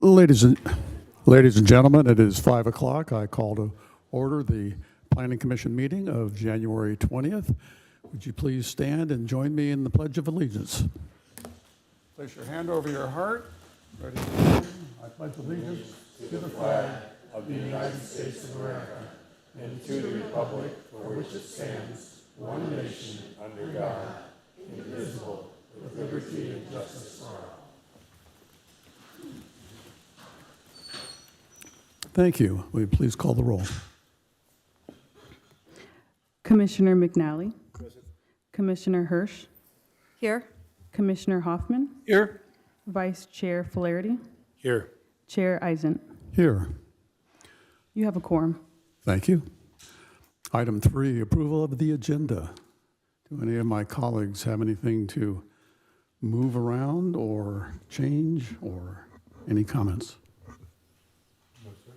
Ladies and gentlemen, it is 5 o'clock. I call to order the Planning Commission meeting of January 20th. Would you please stand and join me in the Pledge of Allegiance? Place your hand over your heart. Ready to begin? I pledge allegiance to the flag of the United States of America and to the republic for which it stands, one nation, under God, indivisible, with liberty and justice for all. Thank you. Will you please call the roll? Commissioner McNally. Present. Commissioner Hirsch. Here. Commissioner Hoffman. Here. Vice Chair Flaherty. Here. Chair Eisen. Here. You have a quorum. Thank you. Item 3, approval of the agenda. Do any of my colleagues have anything to move around or change or any comments? No, sir.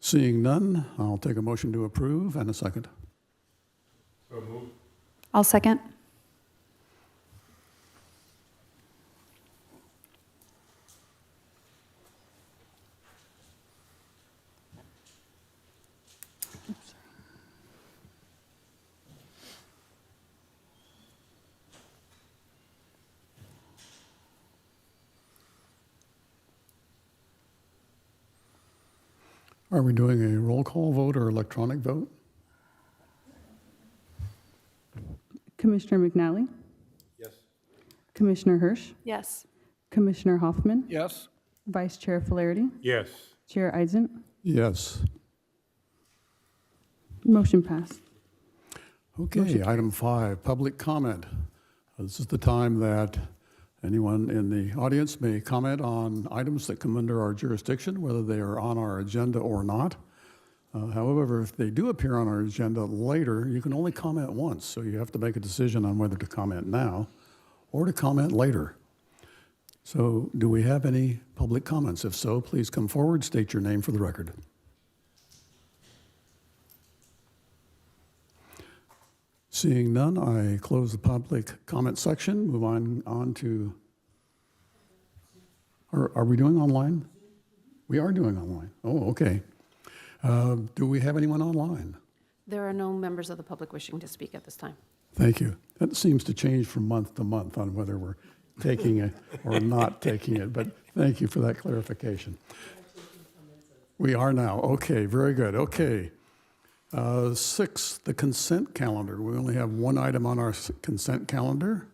Seeing none, I'll take a motion to approve and a second. So moved. I'll second. Are we doing a roll call vote or electronic vote? Commissioner McNally. Yes. Commissioner Hirsch. Yes. Commissioner Hoffman. Yes. Vice Chair Flaherty. Yes. Chair Eisen. Yes. Motion passed. Okay, item 5, public comment. This is the time that anyone in the audience may comment on items that come under our jurisdiction, whether they are on our agenda or not. However, if they do appear on our agenda later, you can only comment once, so you have to make a decision on whether to comment now or to comment later. So, do we have any public comments? If so, please come forward, state your name for the record. Seeing none, I close the public comment section, move on to, are we doing online? We are doing online. Oh, okay. Do we have anyone online? There are no members of the public wishing to speak at this time. Thank you. That seems to change from month to month on whether we're taking it or not taking it, but thank you for that clarification. We are now. Okay, very good. Okay. 6, the consent calendar. We only have one item on our consent calendar.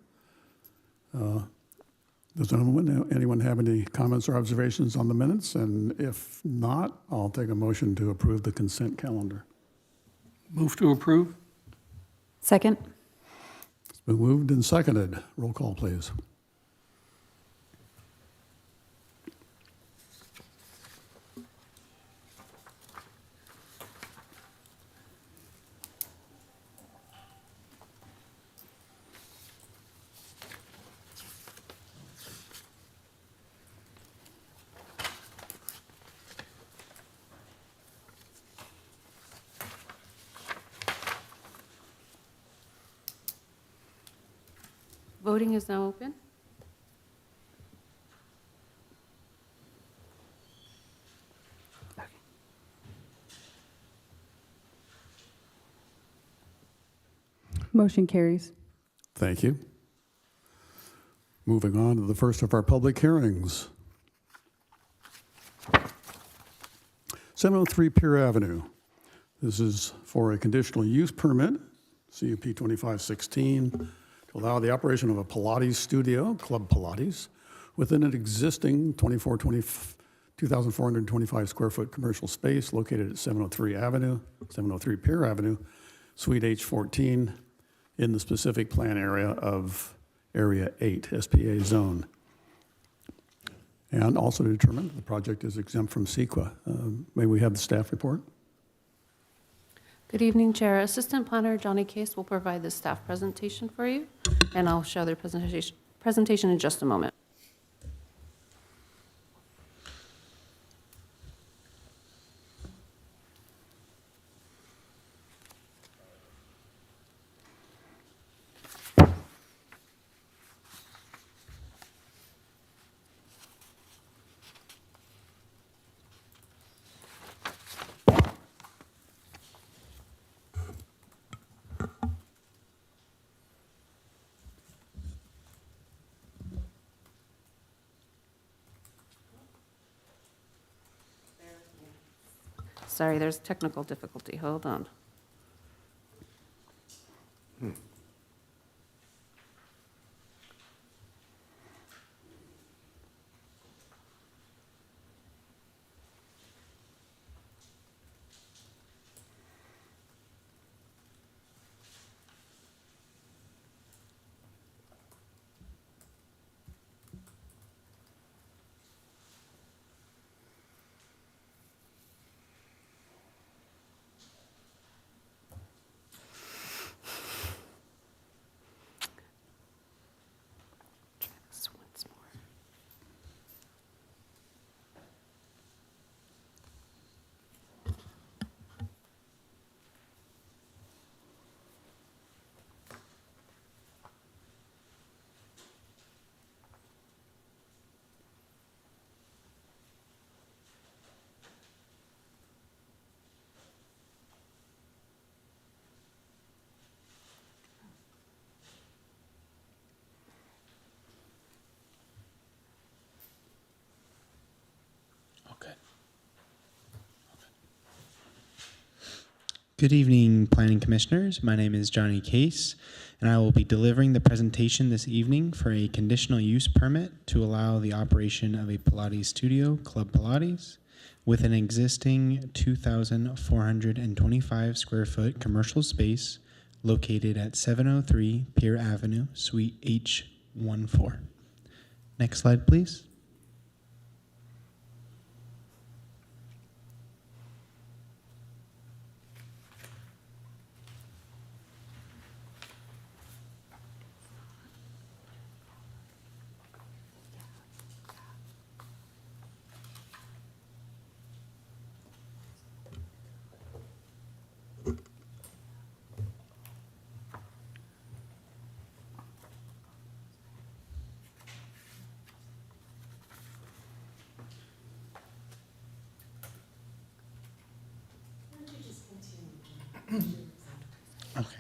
Does anyone have any comments or observations on the minutes? And if not, I'll take a motion to approve the consent calendar. Move to approve. Second. It's been moved and seconded. Roll call, please. Voting is now open. Motion carries. Thank you. Moving on to the first of our public hearings. 703 Pier Avenue. This is for a conditional use permit, CUP 2516, to allow the operation of a Pilates studio, Club Pilates, within an existing 2,425 square foot commercial space located at 703 Pier Avenue, Suite H14, in the specific plan area of Area 8, SPA zone. And also to determine that the project is exempt from CEQA. May we have the staff report? Good evening, Chair. Assistant Planner Johnny Case will provide the staff presentation for you, and I'll show their presentation in just a moment. Sorry, there's technical difficulty. Hold on. Try this once more. Okay. Good evening, Planning Commissioners. My name is Johnny Case, and I will be delivering the presentation this evening for a conditional use permit to allow the operation of a Pilates studio, Club Pilates, with an existing 2,425 square foot commercial space located at 703 Pier Avenue, Suite H14. Next slide, please. Okay.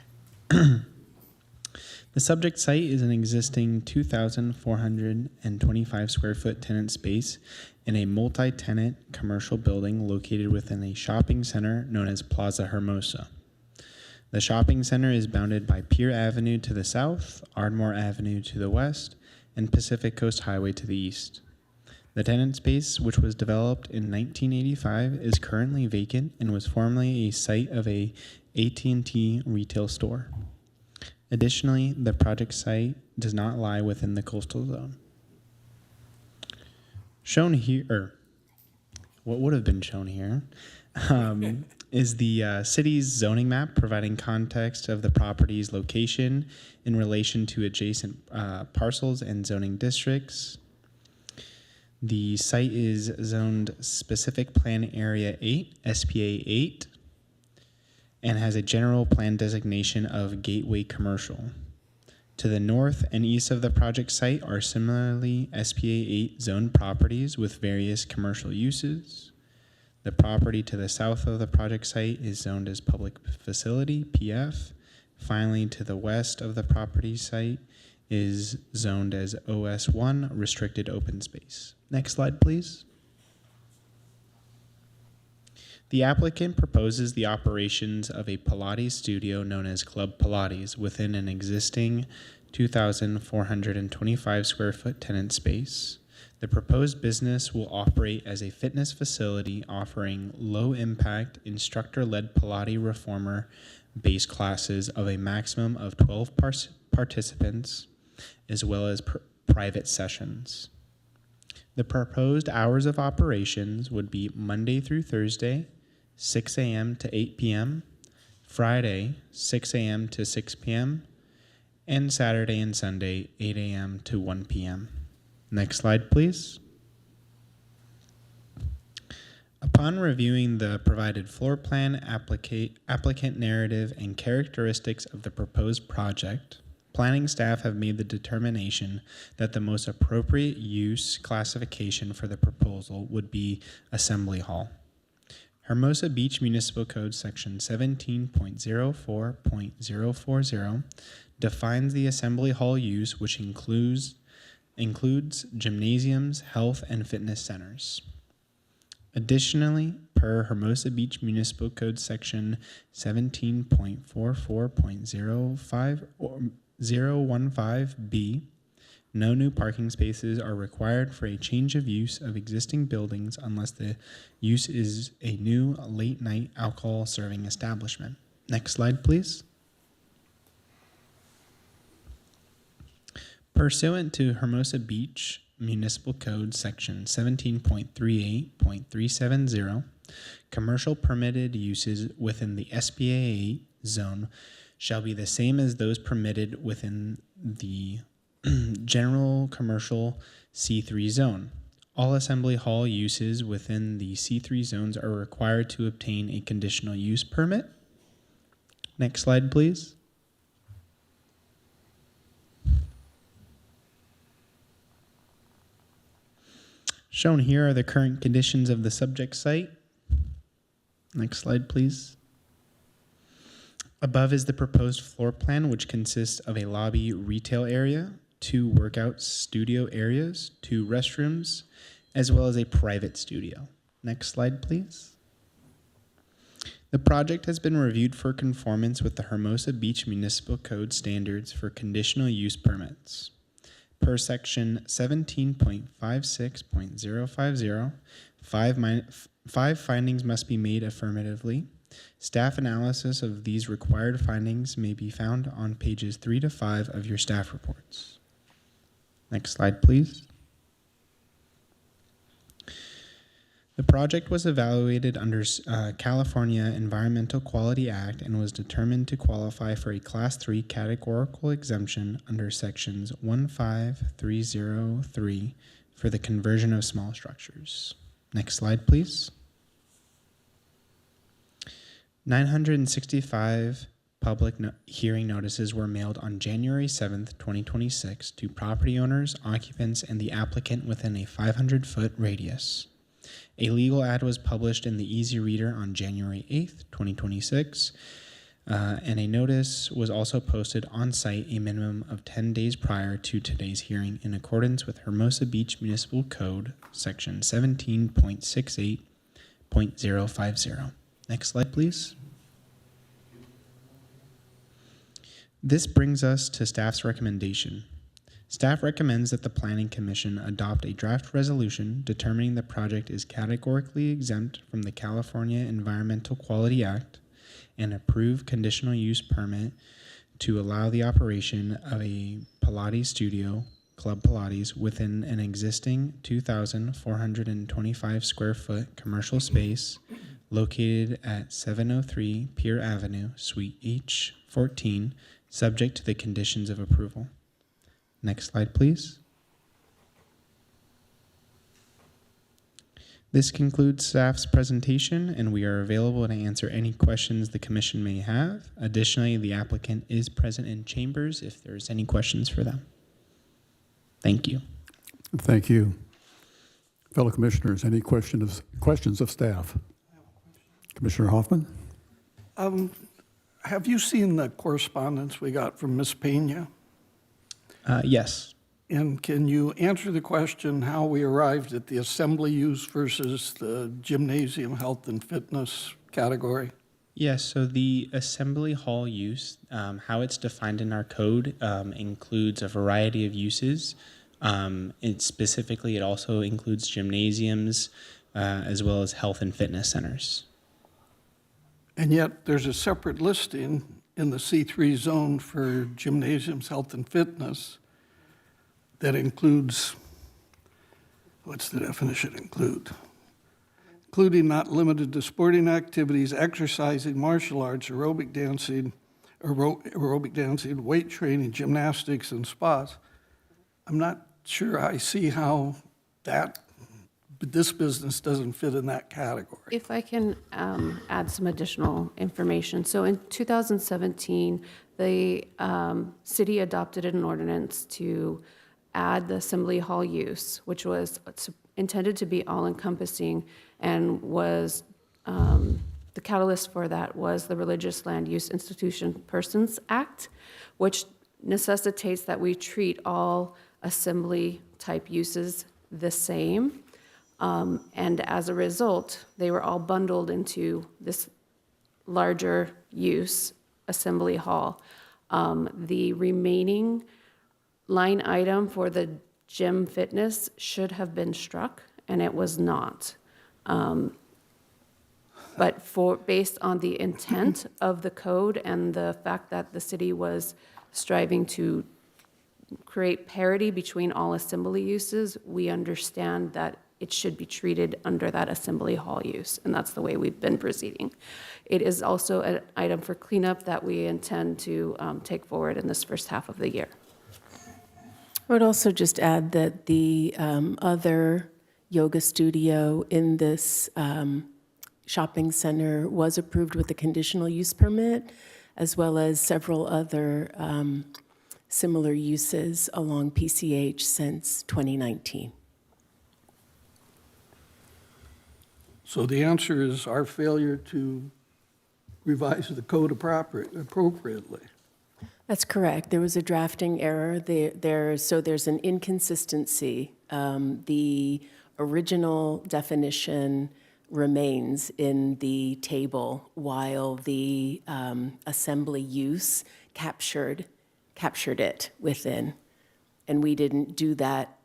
The subject site is an existing 2,425 square foot tenant space in a multi-tenant commercial building located within a shopping center known as Plaza Hermosa. The shopping center is bounded by Pier Avenue to the south, Ardmore Avenue to the west, and Pacific Coast Highway to the east. The tenant space, which was developed in 1985, is currently vacant and was formerly a site of a AT&T retail store. Additionally, the project site does not lie within the coastal zone. Shown here, or what would have been shown here, is the city's zoning map providing context of the property's location in relation to adjacent parcels and zoning districts. The site is zoned Specific Plan Area 8, SPA 8, and has a general plan designation of Gateway Commercial. To the north and east of the project site are similarly SPA 8 zoned properties with various commercial uses. The property to the south of the project site is zoned as Public Facility, PF. Finally, to the west of the property site is zoned as OS1, Restricted Open Space. Next slide, please. The applicant proposes the operations of a Pilates studio known as Club Pilates within an existing 2,425 square foot tenant space. The proposed business will operate as a fitness facility offering low-impact, instructor-led Pilates reformer base classes of a maximum of 12 participants, as well as private sessions. The proposed hours of operations would be Monday through Thursday, 6 a.m. to 8 p.m., Friday, 6 a.m. to 6 p.m., and Saturday and Sunday, 8 a.m. to 1 p.m. Next slide, please. Upon reviewing the provided floor plan, applicant narrative, and characteristics of the proposed project, planning staff have made the determination that the most appropriate use classification for the proposal would be Assembly Hall. Hermosa Beach Municipal Code Section 17.04.040 defines the Assembly Hall use, which includes gymnasiums, health, and fitness centers. Additionally, per Hermosa Beach Municipal Code Section 17.44.05015B, no new parking spaces are required for a change of use of existing buildings unless the use is a new late-night alcohol serving establishment. Next slide, please. Pursuant to Hermosa Beach Municipal Code Section 17.38.370, commercial permitted uses within the SBA zone shall be the same as those permitted within the general commercial C3 zone. All assembly hall uses within the C3 zones are required to obtain a conditional use permit. Next slide, please. Shown here are the current conditions of the subject site. Next slide, please. Above is the proposed floor plan, which consists of a lobby retail area, 2 workout studio areas, 2 restrooms, as well as a private studio. Next slide, please. The project has been reviewed for conformance with the Hermosa Beach Municipal Code standards for conditional use permits. Per section 17.56.050, five findings must be made affirmatively. Staff analysis of these required findings may be found on pages 3 to 5 of your staff reports. Next slide, please. The project was evaluated under California Environmental Quality Act and was determined to qualify for a Class 3 categorical exemption under sections 15303 for the conversion of small structures. Next slide, please. 965 public hearing notices were mailed on January 7th, 2026 to property owners, occupants, and the applicant within a 500-foot radius. A legal ad was published in the Easy Reader on January 8th, 2026, and a notice was also posted on site a minimum of 10 days prior to today's hearing in accordance with Hermosa Beach Municipal Code, Section 17.68.050. Next slide, please. This brings us to staff's recommendation. Staff recommends that the Planning Commission adopt a draft resolution determining the project is categorically exempt from the California Environmental Quality Act and approve conditional use permit to allow the operation of a Pilates studio, Club Pilates, within an existing 2,425 square foot commercial space located at 703 Pier Avenue, Suite H14, subject to the conditions of approval. Next slide, please. This concludes staff's presentation, and we are available to answer any questions the commission may have. Additionally, the applicant is present in chambers if there's any questions for them. Thank you. Thank you. Fellow commissioners, any questions of staff? Commissioner Hoffman? Have you seen the correspondence we got from Ms. Pena? Yes. And can you answer the question how we arrived at the assembly use versus the gymnasium health and fitness category? Yes, so the assembly hall use, how it's defined in our code, includes a variety of uses. It also includes gymnasiums as well as health and fitness centers. And yet there's a separate listing in the C3 zone for gymnasiums, health and fitness that includes, what's the definition include? Including not limited to sporting activities, exercising, martial arts, aerobic dancing, weight training, gymnastics, and spas. I'm not sure I see how this business doesn't fit in that category. If I can add some additional information. So in 2017, the city adopted an ordinance to add the assembly hall use, which was intended to be all-encompassing, and was the catalyst for that was the Religious Land Use Institution Persons Act, which necessitates that we treat all assembly-type uses the same. And as a result, they were all bundled into this larger use assembly hall. The remaining line item for the gym fitness should have been struck, and it was not. But based on the intent of the code and the fact that the city was striving to create parity between all assembly uses, we understand that it should be treated under that assembly hall use, and that's the way we've been proceeding. It is also an item for cleanup that we intend to take forward in this first half of the year. I would also just add that the other yoga studio in this shopping center was approved with a conditional use permit, as well as several other similar uses along PCH since 2019. So the answer is our failure to revise the code appropriately. That's correct. There was a drafting error so there's an inconsistency. The original definition remains in the table while the assembly use captured it within. And we didn't do that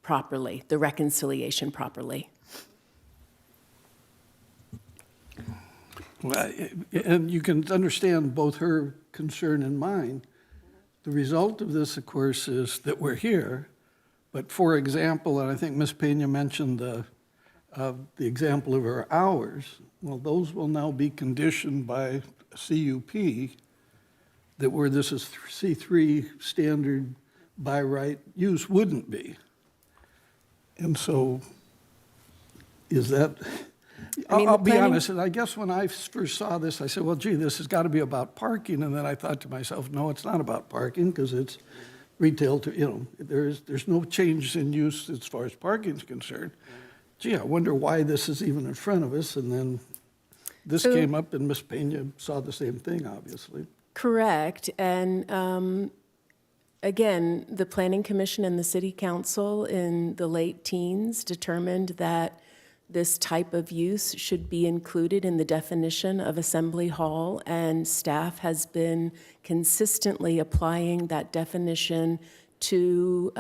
properly, the reconciliation properly. Well, and you can understand both her concern and mine. The result of this, of course, is that we're here. But for example, and I think Ms. Pena mentioned the example of our hours, well, those will now be conditioned by CUP that where this is C3 standard by right use wouldn't be. And so is that, I mean, I'll the be planning- honest, and I guess when I first saw this, I said, well, gee, this has got to be about parking. And then I thought to myself, no, it's not about parking because it's retail to, there's no change in use as far as parking is concerned. Gee, I wonder why this is even in front of us. And then this So- came up and Ms. Pena saw the same thing, obviously. Correct. And again, the Planning Commission and the City Council in the late teens determined that this type of use should be included in the definition of assembly hall, and staff has been consistently applying that definition to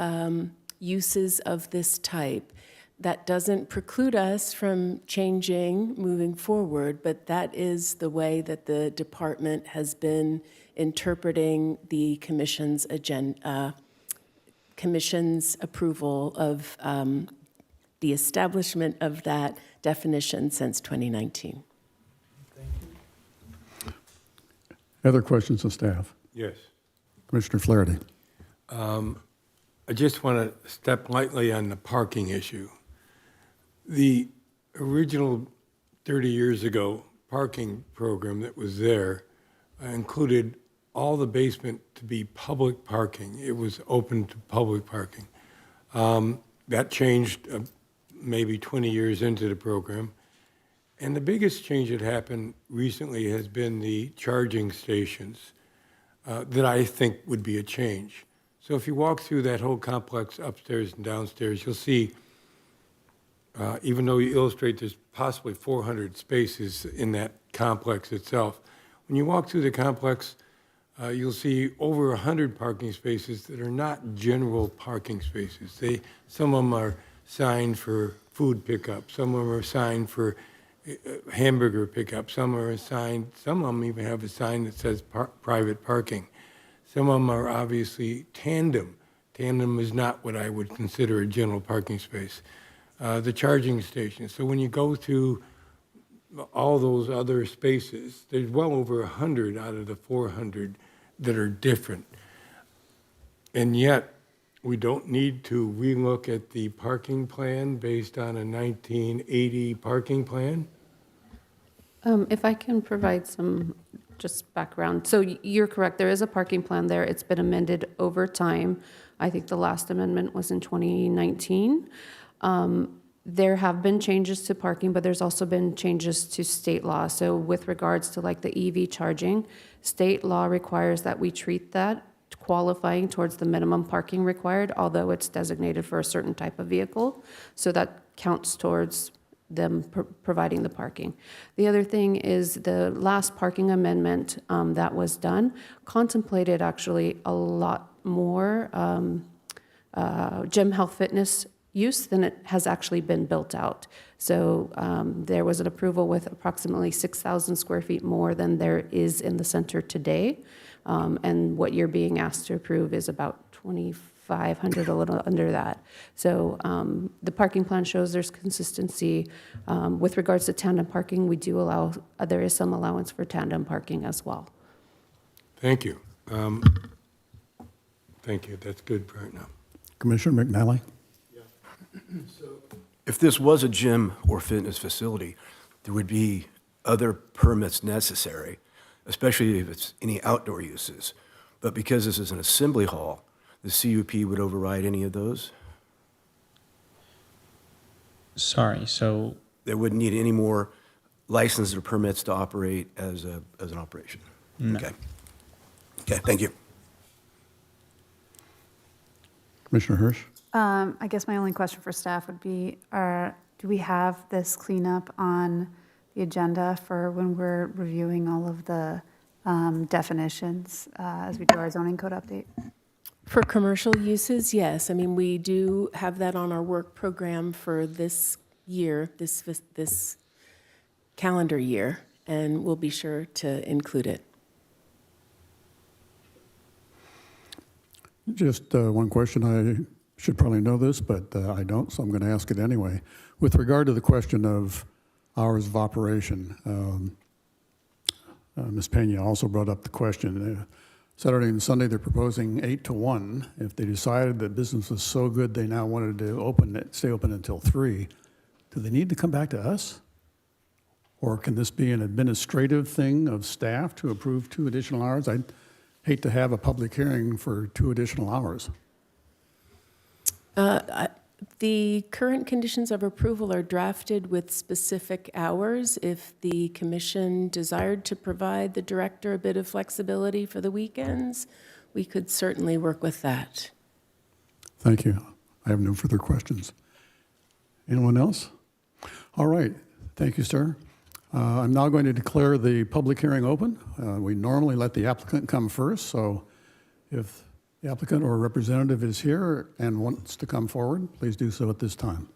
uses of this type. That doesn't preclude us from changing moving forward, but that is the way that the department has been interpreting the commission's commission's approval of the establishment of that definition since 2019. Other questions of staff? Yes. Commissioner Flaherty. I just want to step lightly on the parking issue. The original 30 years ago parking program that was there included all the basement to be public parking. It was open to public parking. That changed maybe 20 years into the program. And the biggest change that happened recently has been the charging stations that I think would be a change. So if you walk through that whole complex upstairs and downstairs, you'll see, even though you illustrate there's possibly 400 spaces in that complex itself, when you walk through the complex, you'll see over 100 parking spaces that are not general parking spaces. Some of them are signed for food pickup, some of them are signed for hamburger pickup, some of them even have a sign that says private parking. Some of them are obviously tandem. Tandem is not what I would consider a general parking space. The charging stations. So when you go through all those other spaces, there's well over 100 out of the 400 that are different. And yet, we don't need to relook at the parking plan based on a 1980 parking plan? If I can provide some just background. So you're correct, there is a parking plan there. It's been amended over time. I think the last amendment was in 2019. There have been changes to parking, but there's also been changes to state law. So with regards to like the EV charging, state law requires that we treat that qualifying towards the minimum parking required, although it's designated for a certain type of vehicle. So that counts towards them providing the parking. The other thing is the last parking amendment that was done contemplated actually a lot more gym health fitness use than it has actually been built out. So there was an approval with approximately 6,000 square feet more than there is in the center today. And what you're being asked to approve is about 2,500, a little under that. So the parking plan shows there's consistency. With regards to tandem parking, we do allow, there is some allowance for tandem parking as well. Thank you. Thank you. That's good right now. Commissioner McNally? If this was a gym or fitness facility, there would be other permits necessary, especially if it's any outdoor uses. But because this is an assembly hall, the CUP would override any of those? Sorry, so They wouldn't need any more licenses or permits to operate as an operation? No. Okay. Okay, thank you. Commissioner Hirsch? I guess my only question for staff would be, do we have this cleanup on the agenda for when we're reviewing all of the definitions as we do our zoning code update? For commercial uses, yes. I mean, we do have that on our work program for this year, this calendar year, and we'll be sure to include it. Just one question. I should probably know this, but I don't, so I'm going to ask it anyway. With regard to the question of hours of operation, Ms. Pena also brought up the question. Saturday and Sunday, they're proposing 8 to 1. If they decided that business was so good they now wanted to stay open until 3, do they need to come back to us? Or can this be an administrative thing of staff to approve 2 additional hours? I'd hate to have a public hearing for 2 additional hours. The current conditions of approval are drafted with specific hours. If the commission desired to provide the director a bit of flexibility for the weekends, we could certainly work with that. Thank you. I have no further questions. Anyone else? All right. Thank you, sir. I'm now going to declare the public hearing open. We normally let the applicant come first, so if the applicant or representative is here and wants to come forward, please do so at this time.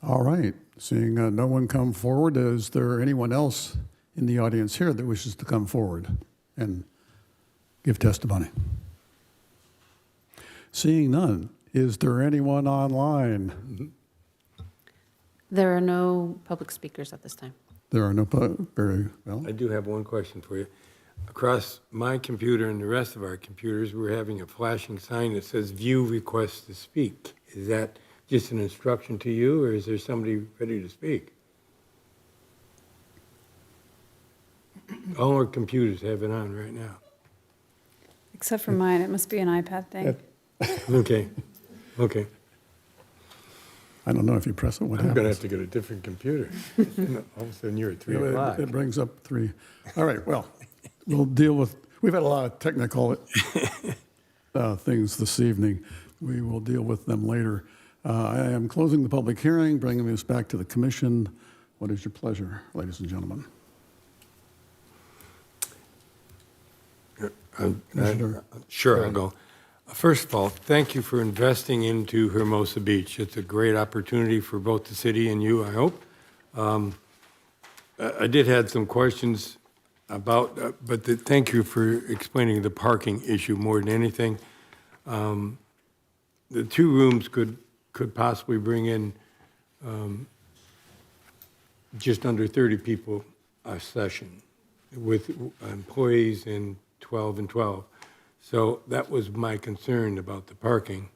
All right. Seeing no one come forward, is there anyone else in the audience here that wishes to come forward and give testimony? Seeing none, is there anyone online? There are no public speakers at this time. There are no, very well. I do have one question for you. Across my computer and the rest of our computers, we're having a flashing sign that says "View request to speak." Is that just an instruction to you, or is there somebody ready to speak? All our computers have it on right now. Except for mine, it must be an iPad thing. Okay, okay. I don't know if you press it, what I'm gonna happens? have to get a different computer. All of a sudden, you're at 3 Yeah, o'clock. It brings up 3. All right, well, we'll deal with, we've had a lot of technical things this evening. We will deal with them later. I am closing the public hearing, bringing this back to the commission. What is your pleasure, ladies and gentlemen? Commissioner. Sure, I'll go. First of all, thank you for investing into Hermosa Beach. It's a great opportunity for both the city and you, I hope. I did have some questions about, thank you for explaining the parking issue more than anything. The 2 rooms could possibly bring in just under 30 people a session with employees in 12 and 12. So that was my concern about the parking.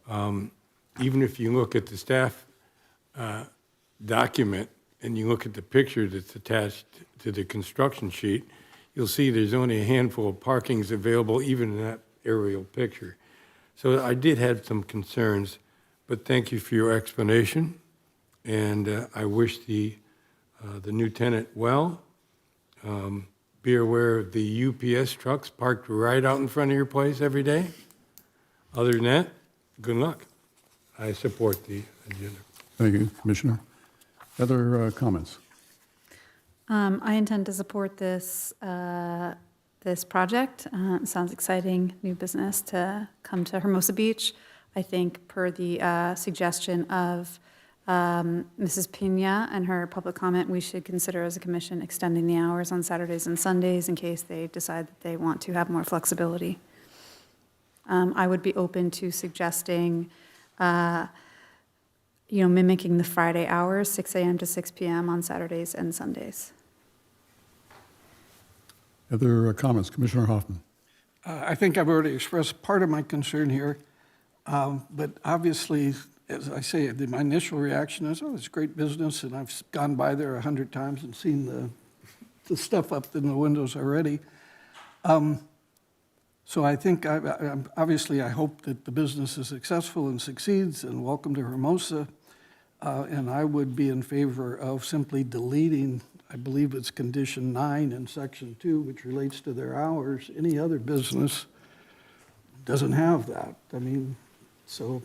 Even if you look at the staff document and you look at the picture that's attached to the construction sheet, you'll see there's only a handful of parkings available even in that aerial picture. So I did have some concerns, but thank you for your explanation. And I wish the new tenant well. Be aware of the UPS trucks parked right out in front of your place every day. Other than that, good luck. I support the agenda. Thank you, Commissioner. Other comments? I intend to support this, this project. It sounds exciting, new business to come to Hermosa Beach. I think per the suggestion of Mrs. Pena and her public comment, we should consider as a commission extending the hours on Saturdays and Sundays in case they decide that they want to have more flexibility. I would be open to suggesting, mimicking the Friday hours, 6 a.m. to 6 p.m. on Saturdays and Sundays. Other comments? Commissioner Hoffman. I think I've already expressed part of my concern here, but obviously, as I say, my initial reaction is, oh, it's great business, and I've gone by there 100 times and seen the stuff up in the windows already. So I think, obviously, I hope that the business is successful and succeeds, and welcome to Hermosa. And I would be in favor of simply deleting, I believe it's condition 9 in section 2, which relates to their hours. Any other business doesn't have that. I mean, so,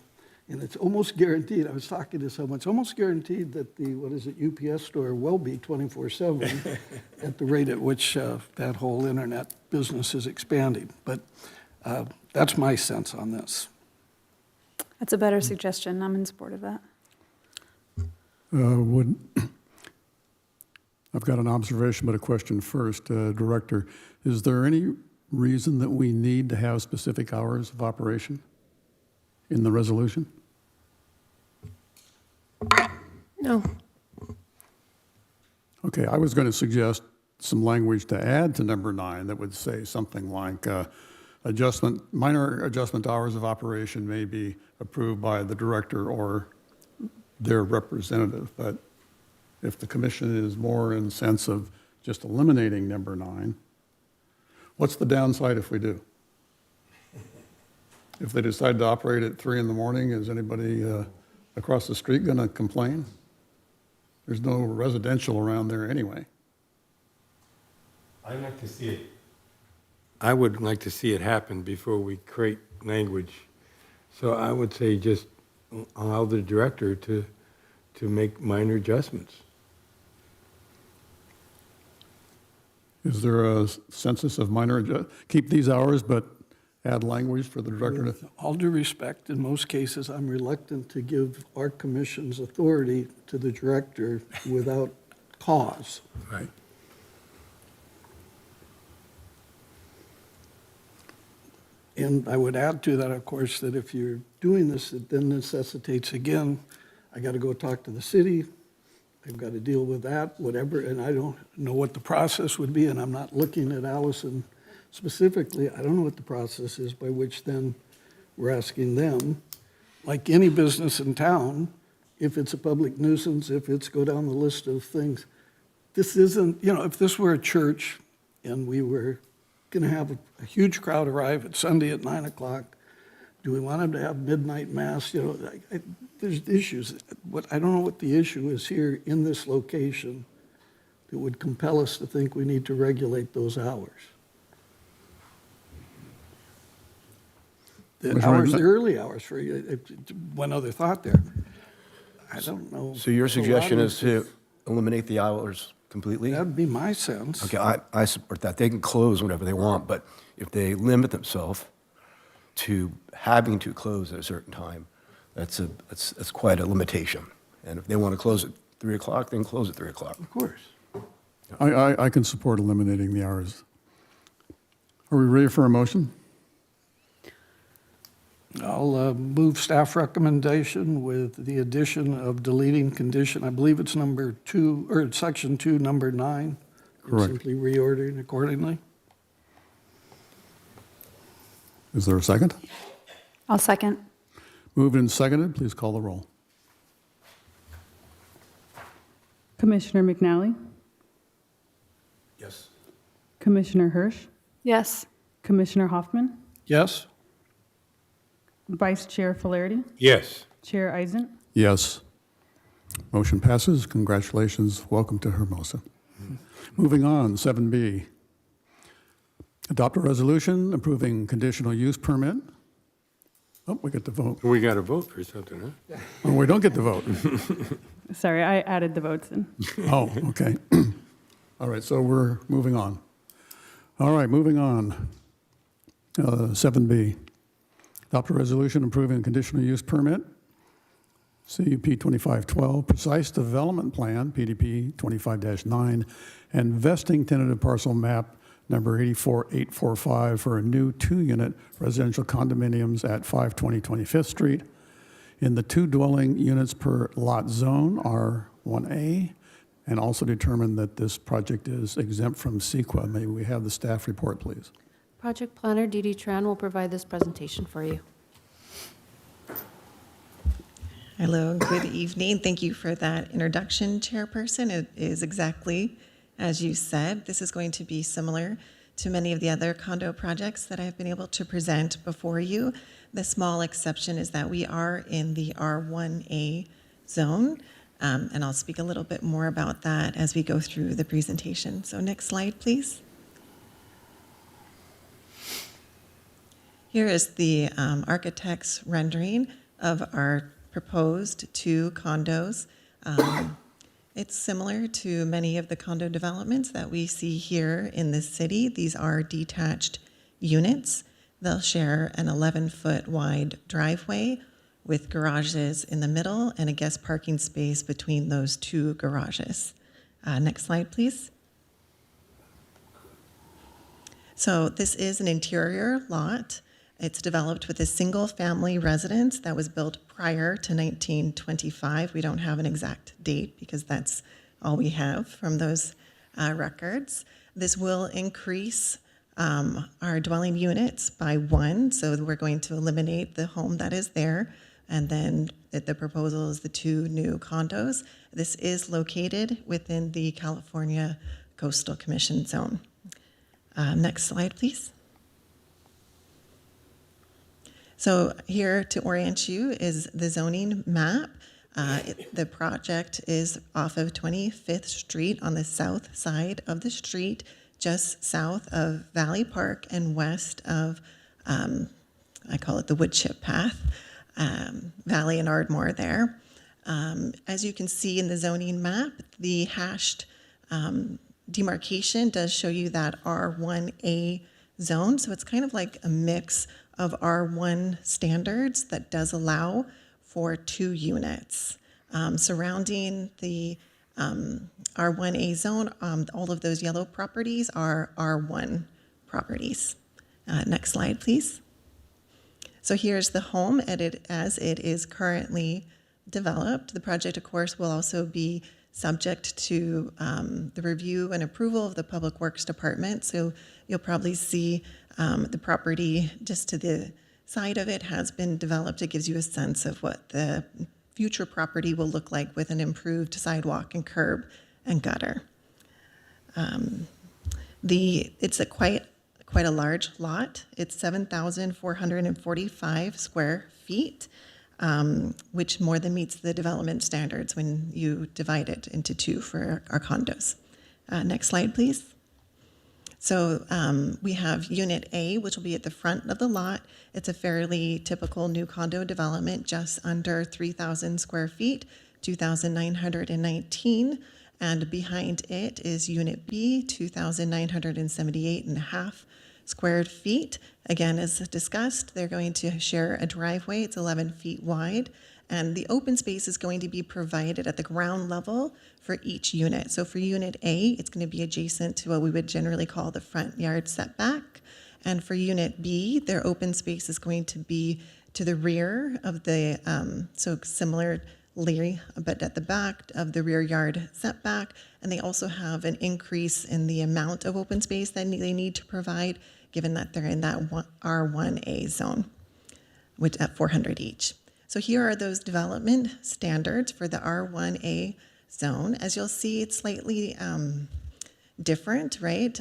and it's almost guaranteed, I was talking to someone, it's almost guaranteed that the, UPS store will be 24/7 at the rate at which that whole internet business is expanding. But that's my sense on this. That's a better suggestion. I'm in support of that. I've got an observation, but a question first. Director, is there any reason that we need to have specific hours of operation in the resolution? No. Okay, I was going to suggest some language to add to number 9 that would say something like minor adjustment hours of operation may be approved by the director or their representative. But if the commission is more in sense of just eliminating number 9, what's the downside if we do? If they decide to operate at 3 in the morning, is anybody across the street going to complain? There's no residential around there anyway. I'd like to see it. I would like to see it happen before we create language. So I would say just allow the director to make minor adjustments. Is there a census of keep these hours, but add language for the director With to? all due respect, in most cases, I'm reluctant to give our commission's authority to the director without cause. Right. And I would add to that, of course, that if you're doing this, it then necessitates, again, I got to go talk to the city, I've got to deal with that, whatever, and I don't know what the process would be, and I'm not looking at Allison specifically. I don't know what the process is by which then we're asking them, like any business in town, if it's a public nuisance, if it's go down the list of things. This isn't, if this were a church and we were going to have a huge crowd arrive at Sunday at 9 o'clock, do we want them to have midnight mass? There's issues. I don't know what the issue is here in this location that would compel us to think we need to regulate those hours. The early hours for one other thought there. I don't know. So your suggestion is to eliminate the hours completely? That'd be my sense. Okay, I support that. They can close whenever they want, but if they limit themselves to having to close at a certain time, that's quite a limitation. And if they want to close at 3 o'clock, they can close at 3 o'clock. Of course. I can support eliminating the hours. Are we ready for a motion? I'll move staff recommendation with the addition of deleting condition, I believe it's number 2, or it's section 2, number 9. and Correct. Simply reordering accordingly. Is there a second? I'll second. Moved and seconded. Please call the roll. Commissioner McNally, Yes. Commissioner Hirsch, Yes. Commissioner Hoffman, Yes? Vice Chair Filarity, Yes. Chair Eisen. Yes. Motion passes. Congratulations. Welcome to Hermosa. Moving on, 7B. Adopt a resolution approving conditional use permit Oh, we get the vote. We got to vote for something, huh? Oh, we don't get the vote. Sorry, I added the votes in. Oh, okay. All right, so we're moving on. All right, moving on. 7B, adopt a resolution approving a conditional use permit, CUP 2512, precise development plan, PDP 25-9, and vesting tentative parcel map number 84845 for a new 2-unit residential condominiums at 520 25th Street in the 2 dwelling units per lot zone, R1A, and also determine that this project is exempt from CEQA. May we have the staff report, please? Project planner Dee Dee Tran will provide this presentation for you. Hello, good evening. Thank you for that introduction, Chairperson. It is exactly as you said. This is going to be similar to many of the other condo projects that I've been able to present before you. The small exception is that we are in the R1A zone, and I'll speak a little bit more about that as we go through the presentation. So next slide, please. Here is the architect's rendering of our proposed 2 condos. It's similar to many of the condo developments that we see here in the city. These are detached units. They'll share an 11-foot wide driveway with garages in the middle and a guest parking space between those 2 garages. Next slide, please. So this is an interior lot. It's developed with a single-family residence that was built prior to 1925. We don't have an exact date because that's all we have from those records. This will increase our dwelling units by 1, so we're going to eliminate the home that is there, and then the proposal is the 2 new condos. This is located within the California Coastal Commission zone. Next slide, please. So here to orient you is the zoning map. The project is off of 25th Street on the south side of the street, just south of Valley Park and west of, I call it the Woodchip Path, Valley and Ardmore there. As you can see in the zoning map, the hashed demarcation does show you that R1A zone. So it's kind of like a mix of R1 standards that does allow for 2 units. Surrounding the R1A zone, all of those yellow properties are R1 properties. Next slide, please. So here's the home as it is currently developed. The project, of course, will also be subject to the review and approval of the Public Works Department. So you'll probably see the property just to the side of it has been developed. It gives you a sense of what the future property will look like with an improved sidewalk and curb and gutter. It's quite a large lot. It's 7,445 square feet, which more than meets the development standards when you divide it into 2 for our condos. Next slide, please. So we have Unit A, which will be at the front of the lot. It's a fairly typical new condo development, just under 3,000 square feet, 2,919. And behind it is Unit B, 2,978.5 square feet. Again, as discussed, they're going to share a driveway. It's 11 feet wide. And the open space is going to be provided at the ground level for each unit. So for Unit A, it's going to be adjacent to what we would generally call the front yard setback. And for Unit B, their open space is going to be to the rear of the, so similarly, but at the back of the rear yard setback. And they also have an increase in the amount of open space that they need to provide, given that they're in that R1A zone, which at 400 each. So here are those development standards for the R1A zone. As you'll see, it's slightly different, right?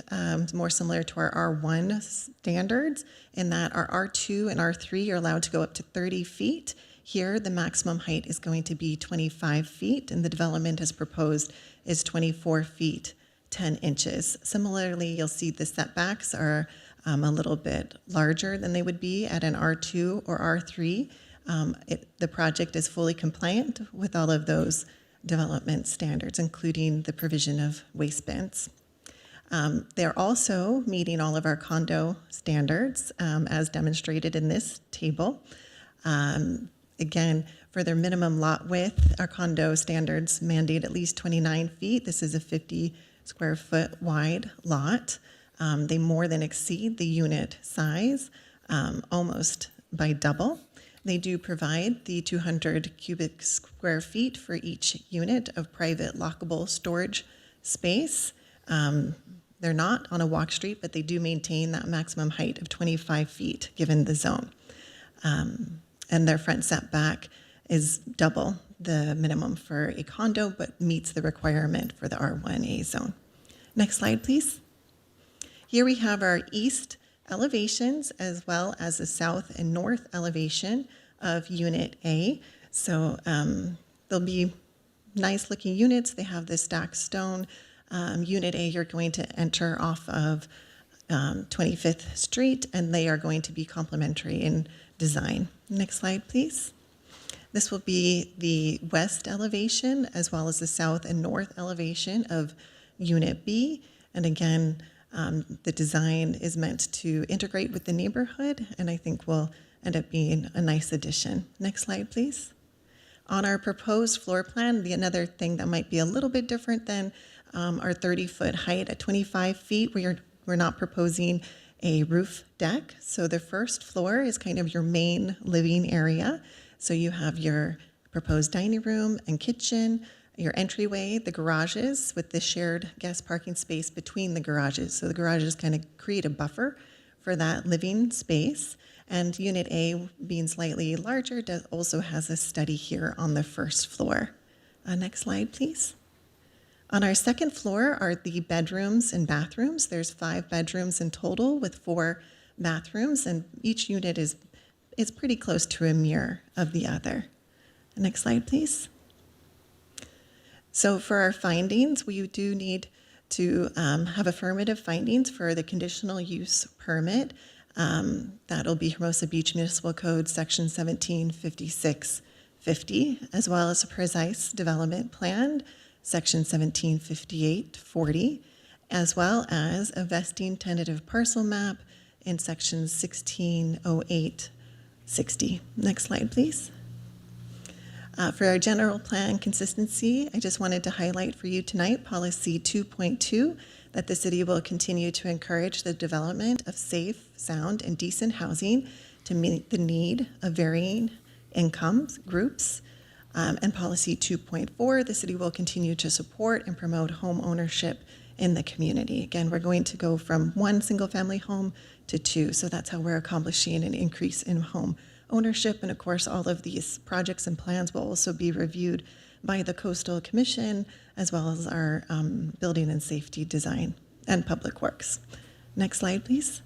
More similar to our R1 standards in that our R2 and R3 are allowed to go up to 30 feet. Here, the maximum height is going to be 25 feet, and the development as proposed is 24 feet, 10 inches. Similarly, you'll see the setbacks are a little bit larger than they would be at an R2 or R3. The project is fully compliant with all of those development standards, including the provision of waste bins. They're also meeting all of our condo standards, as demonstrated in this table. Again, for their minimum lot width, our condo standards mandate at least 29 feet. This is a 50 square foot wide lot. They more than exceed the unit size, almost by double. They do provide the 200 cubic square feet for each unit of private lockable storage space. They're not on a walk street, but they do maintain that maximum height of 25 feet given the zone. And their front setback is double the minimum for a condo, but meets the requirement for the R1A zone. Next slide, please. Here we have our east elevations as well as the south and north elevation of Unit A. So they'll be nice looking units. They have this stacked stone. Unit A, you're going to enter off of 25th Street, and they are going to be complementary in design. Next slide, please. This will be the west elevation as well as the south and north elevation of Unit B. And again, the design is meant to integrate with the neighborhood, and I think will end up being a nice addition. Next slide, please. On our proposed floor plan, another thing that might be a little bit different than our 30-foot height at 25 feet, we're not proposing a roof deck. So the first floor is kind of your main living area. So you have your proposed dining room and kitchen, your entryway, the garages with the shared guest parking space between the garages. So the garages kind of create a buffer for that living space. And Unit A, being slightly larger, also has a study here on the first floor. Next slide, please. On our second floor are the bedrooms and bathrooms. There's 5 bedrooms in total with 4 bathrooms, and each unit is pretty close to a mirror of the other. Next slide, please. So for our findings, we do need to have affirmative findings for the conditional use permit. That'll be Hermosa Beach Municipal Code Section 175650, as well as a precise development plan, Section 175840, as well as a vesting tentative parcel map in Section 160860. Next slide, please. For our general plan consistency, I just wanted to highlight for you tonight Policy 2.2, that the city will continue to encourage the development of safe, sound, and decent housing to meet the need of varying income groups. And Policy 2.4, the city will continue to support and promote home ownership in the community. Again, we're going to go from 1 single-family home to 2, so that's how we're accomplishing an increase in home ownership. And of course, all of these projects and plans will also be reviewed by the Coastal Commission, as well as our Building and Safety Design and Public Works. Next slide, please.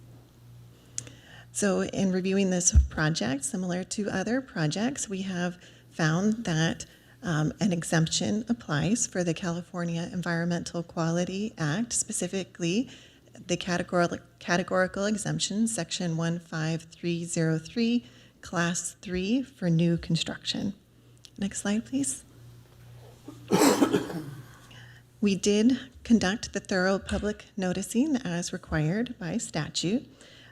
So in reviewing this project, similar to other projects, we have found that an exemption applies for the California Environmental Quality Act, specifically the categorical exemption, Section 15303, Class 3 for new construction. Next slide, please. We did conduct the thorough public noticing as required by statute.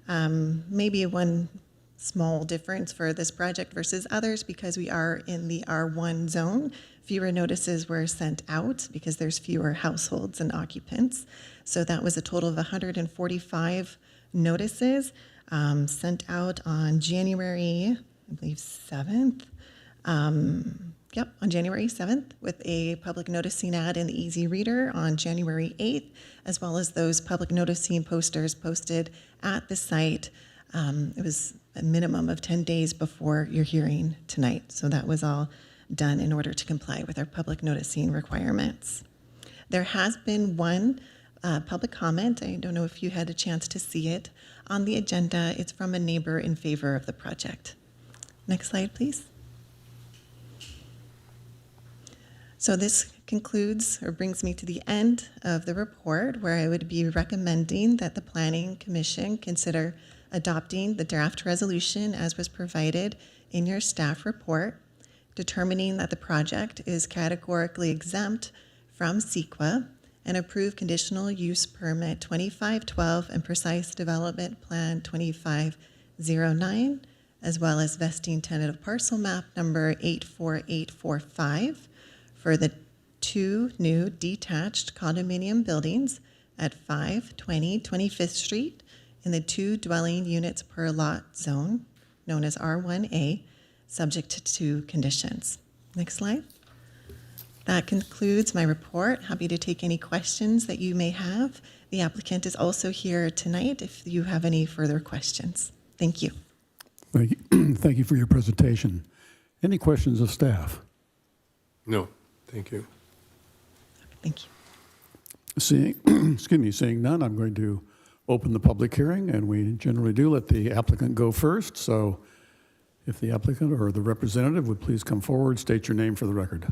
Maybe one small difference for this project versus others, because we are in the R1 zone, fewer notices were sent out because there's fewer households and occupants. So that was a total of 145 notices sent out on January, I believe, 7th. On January 7th, with a public noticing ad in the Easy Reader on January 8th, as well as those public noticing posters posted at the site. It was a minimum of 10 days before your hearing tonight. So that was all done in order to comply with our public noticing requirements. There has been one public comment. I don't know if you had a chance to see it on the agenda. It's from a neighbor in favor of the project. Next slide, please. So this concludes or brings me to the end of the report, where I would be recommending that the Planning Commission consider adopting the draft resolution as was provided in your staff report, determining that the project is categorically exempt from CEQA, and approve conditional use permit 2512 and precise development plan 2509, as well as vesting tentative parcel map number 84845 for the 2 new detached condominium buildings at 520 25th Street in the 2 dwelling units per lot zone, known as R1A, subject to conditions. Next slide. That concludes my report. Happy to take any questions that you may have. The applicant is also here tonight if you have any further questions. Thank you. Thank you. Thank you for your presentation. Any questions of staff? No, thank you. Thank you. Seeing none, I'm going to open the public hearing, and we generally do let the applicant go first. So if the applicant or the representative would please come forward, state your name for the record.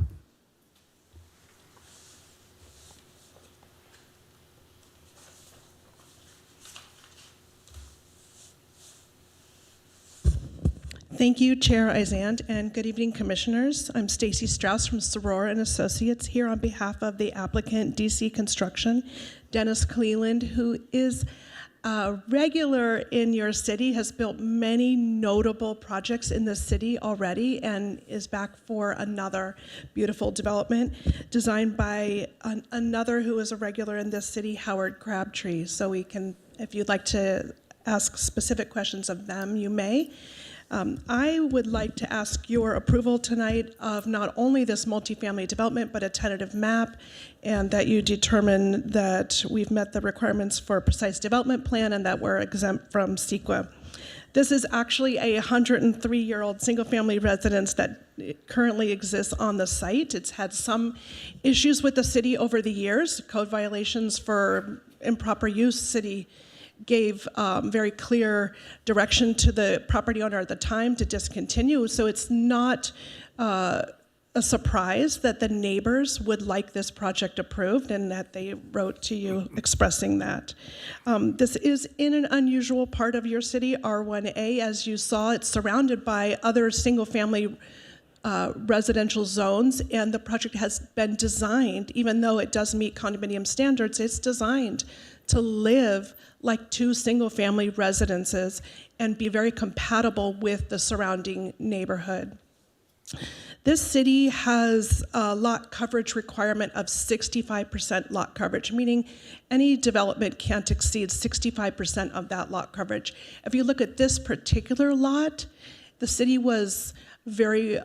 Thank you, Chair Izand, and good evening, Commissioners. I'm Stacy Strauss from Soror and Associates here on behalf of the applicant, DC Construction. Dennis Cleland, who is a regular in your city, has built many notable projects in the city already and is back for another beautiful development designed by another who is a regular in this city, Howard Crabtree. So we can, if you'd like to ask specific questions of them, you may. I would like to ask your approval tonight of not only this multifamily development, but a tentative map, and that you determine that we've met the requirements for a precise development plan and that we're exempt from CEQA. This is actually a 103-year-old single-family residence that currently exists on the site. It's had some issues with the city over the years, code violations for improper use. City gave very clear direction to the property owner at the time to discontinue. So it's not a surprise that the neighbors would like this project approved and that they wrote to you expressing that. This is in an unusual part of your city, R1A. As you saw, it's surrounded by other single-family residential zones, and the project has been designed, even though it does meet condominium standards, it's designed to live like 2 single-family residences and be very compatible with the surrounding neighborhood. This city has a lot coverage requirement of 65% lot coverage, meaning any development can't exceed 65% of that lot coverage. If you look at this particular lot, the city was very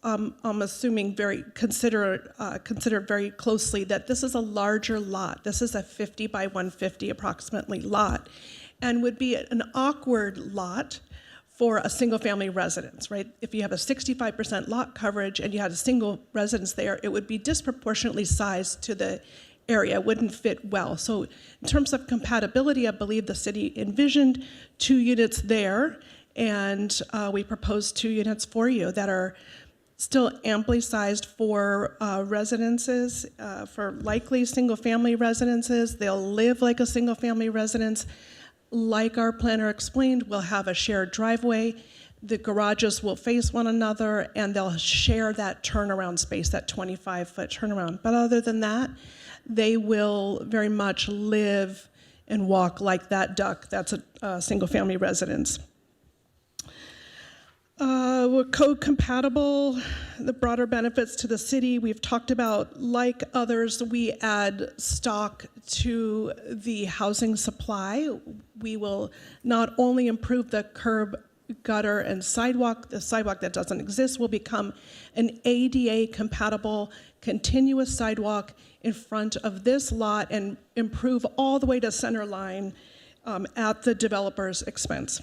I'm assuming considered very closely that this is a larger lot. This is a 50 by 150 approximately lot, and would be an awkward lot for a single family residence, right? If you have a 65% lot coverage and you had a single residence there, it would be disproportionately sized to the area, it wouldn't fit well. So in terms of compatibility, I believe the city envisioned 2 units there, and we proposed 2 units for you that are still amply sized for residences, for likely single-family residences. They'll live like a single-family residence. Like our planner explained, we'll have a shared driveway. The garages will face one another, and they'll share that turnaround space, that 25-foot turnaround. But other than that, they will very much live and walk like that duck. That's a single-family residence. We're code compatible, the broader benefits to the city. We've talked about, like others, we add stock to the housing supply. We will not only improve the curb, gutter, and sidewalk. The sidewalk that doesn't exist will become an ADA compatible continuous sidewalk in front of this lot and improve all the way to center line at the developer's expense.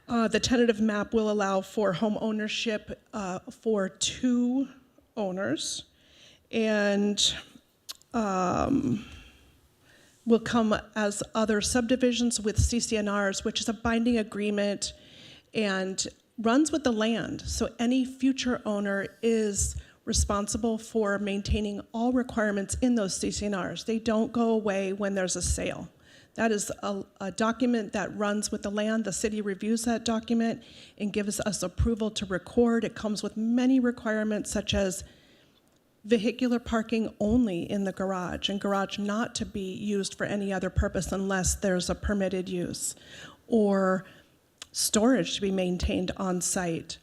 The tentative map will allow for home ownership for 2 owners, and will come as other subdivisions with CCNRs, which is a binding agreement, and runs with the land. So any future owner is responsible for maintaining all requirements in those CCNRs. They don't go away when there's a sale. That is a document that runs with the land. The city reviews that document and gives us approval to record. It comes with many requirements such as vehicular parking only in the garage, and garage not to be used for any other purpose unless there's a permitted use, or storage to be maintained on site,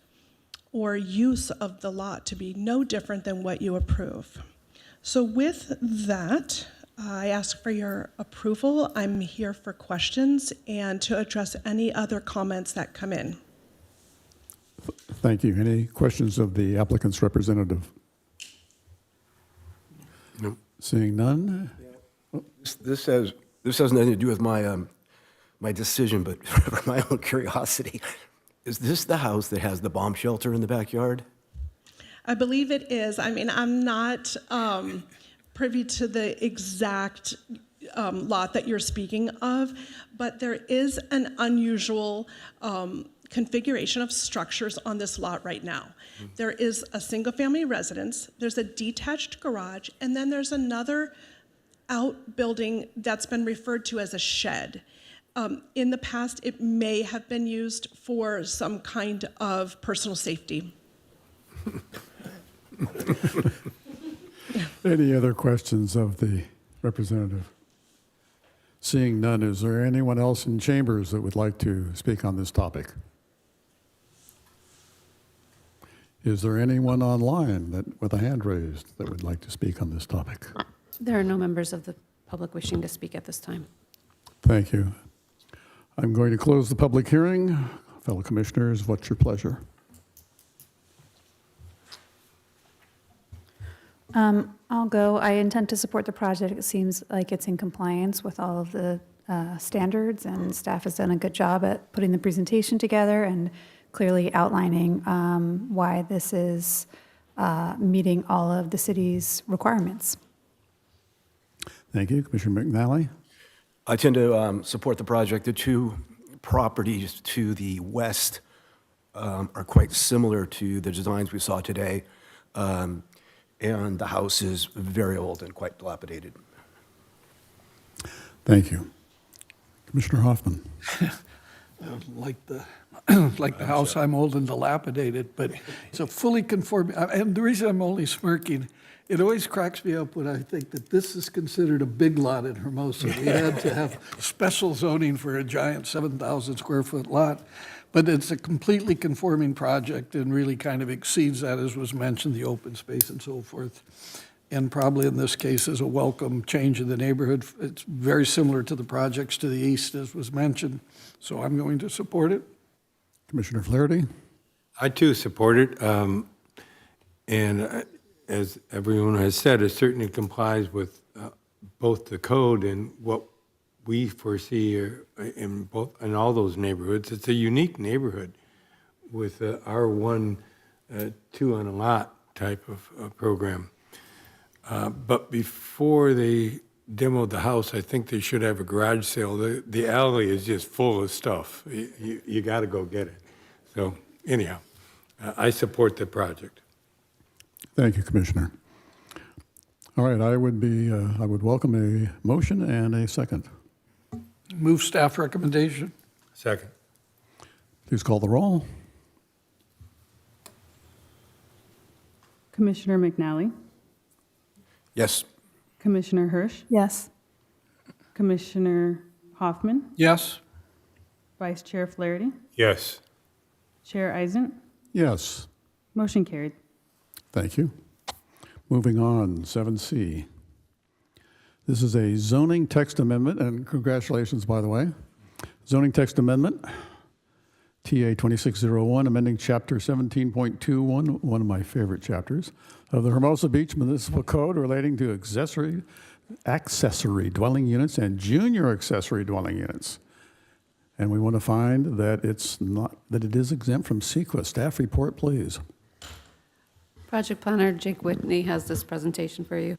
or use of the lot to be no different than what you approve. So with that, I ask for your approval. I'm here for questions and to address any other comments that come in. Thank you. Any questions of the applicant's representative? No. Seeing none? This has nothing to do with my, my decision, but for my own curiosity, is this the house that has the bomb shelter in the backyard? I believe it is. I mean, I'm not privy to the exact lot that you're speaking of, but there is an unusual configuration of structures on this lot right now. There is a single-family residence, there's a detached garage, and then there's another outbuilding that's been referred to as a shed. In the past, it may have been used for some kind of personal safety. Any other questions of the representative? Seeing none, is there anyone else in chambers that would like to speak on this topic? Is there anyone online that, with a hand raised, that would like to speak on this topic? There are no members of the public wishing to speak at this time. Thank you. I'm going to close the public hearing. Fellow commissioners, what's your pleasure? I'll go. I intend to support the project. It seems like it's in compliance with all of the standards, and staff has done a good job at putting the presentation together and clearly outlining why this is meeting all of the city's requirements. Thank you. Commissioner McNally? I tend to support the project. The two properties to the west are quite similar to the designs we saw today, and the house is very old and quite dilapidated. Thank you. Commissioner Hoffman? Like the house, I'm old and dilapidated, but it's a fully conforming, and the reason I'm only smirking, it always cracks me up when I think that this is considered a big lot in Hermosa. We had to have special zoning for a giant 7,000 square foot lot, but it's a completely conforming project and really kind of exceeds that, as was mentioned, the open space and so forth. And probably in this case is a welcome change in the neighborhood. It's very similar to the projects to the east, as was mentioned. So I'm going to support it. Commissioner Flaherty? I too support it. And as everyone has said, it certainly complies with both the code and what we foresee in all those neighborhoods. It's a unique neighborhood with R1, 2 on a lot type of program. But before they demoed the house, I think they should have a garage sale. The alley is just full of stuff. You got to go get it. So anyhow, I support the project. Thank you, Commissioner. All right, I would welcome a motion and a second. Move staff recommendation. Second. Please call the roll. Commissioner McNally, Yes. Commissioner Hirsch, Yes. Commissioner Hoffman, Yes. Vice Chair Flaherty, Yes. Chair Eisent. Yes. Motion carried. Thank you. Moving on, 7C. This is a zoning text amendment, and congratulations, by the way. Zoning text amendment, TA 2601, amending Chapter 17.21, one of my favorite chapters, of the Hermosa Beach Municipal Code relating to accessory dwelling units and junior accessory dwelling units. And we want to find that it is exempt from CEQA. Staff report, please. Project planner Jake Whitney has this presentation for you.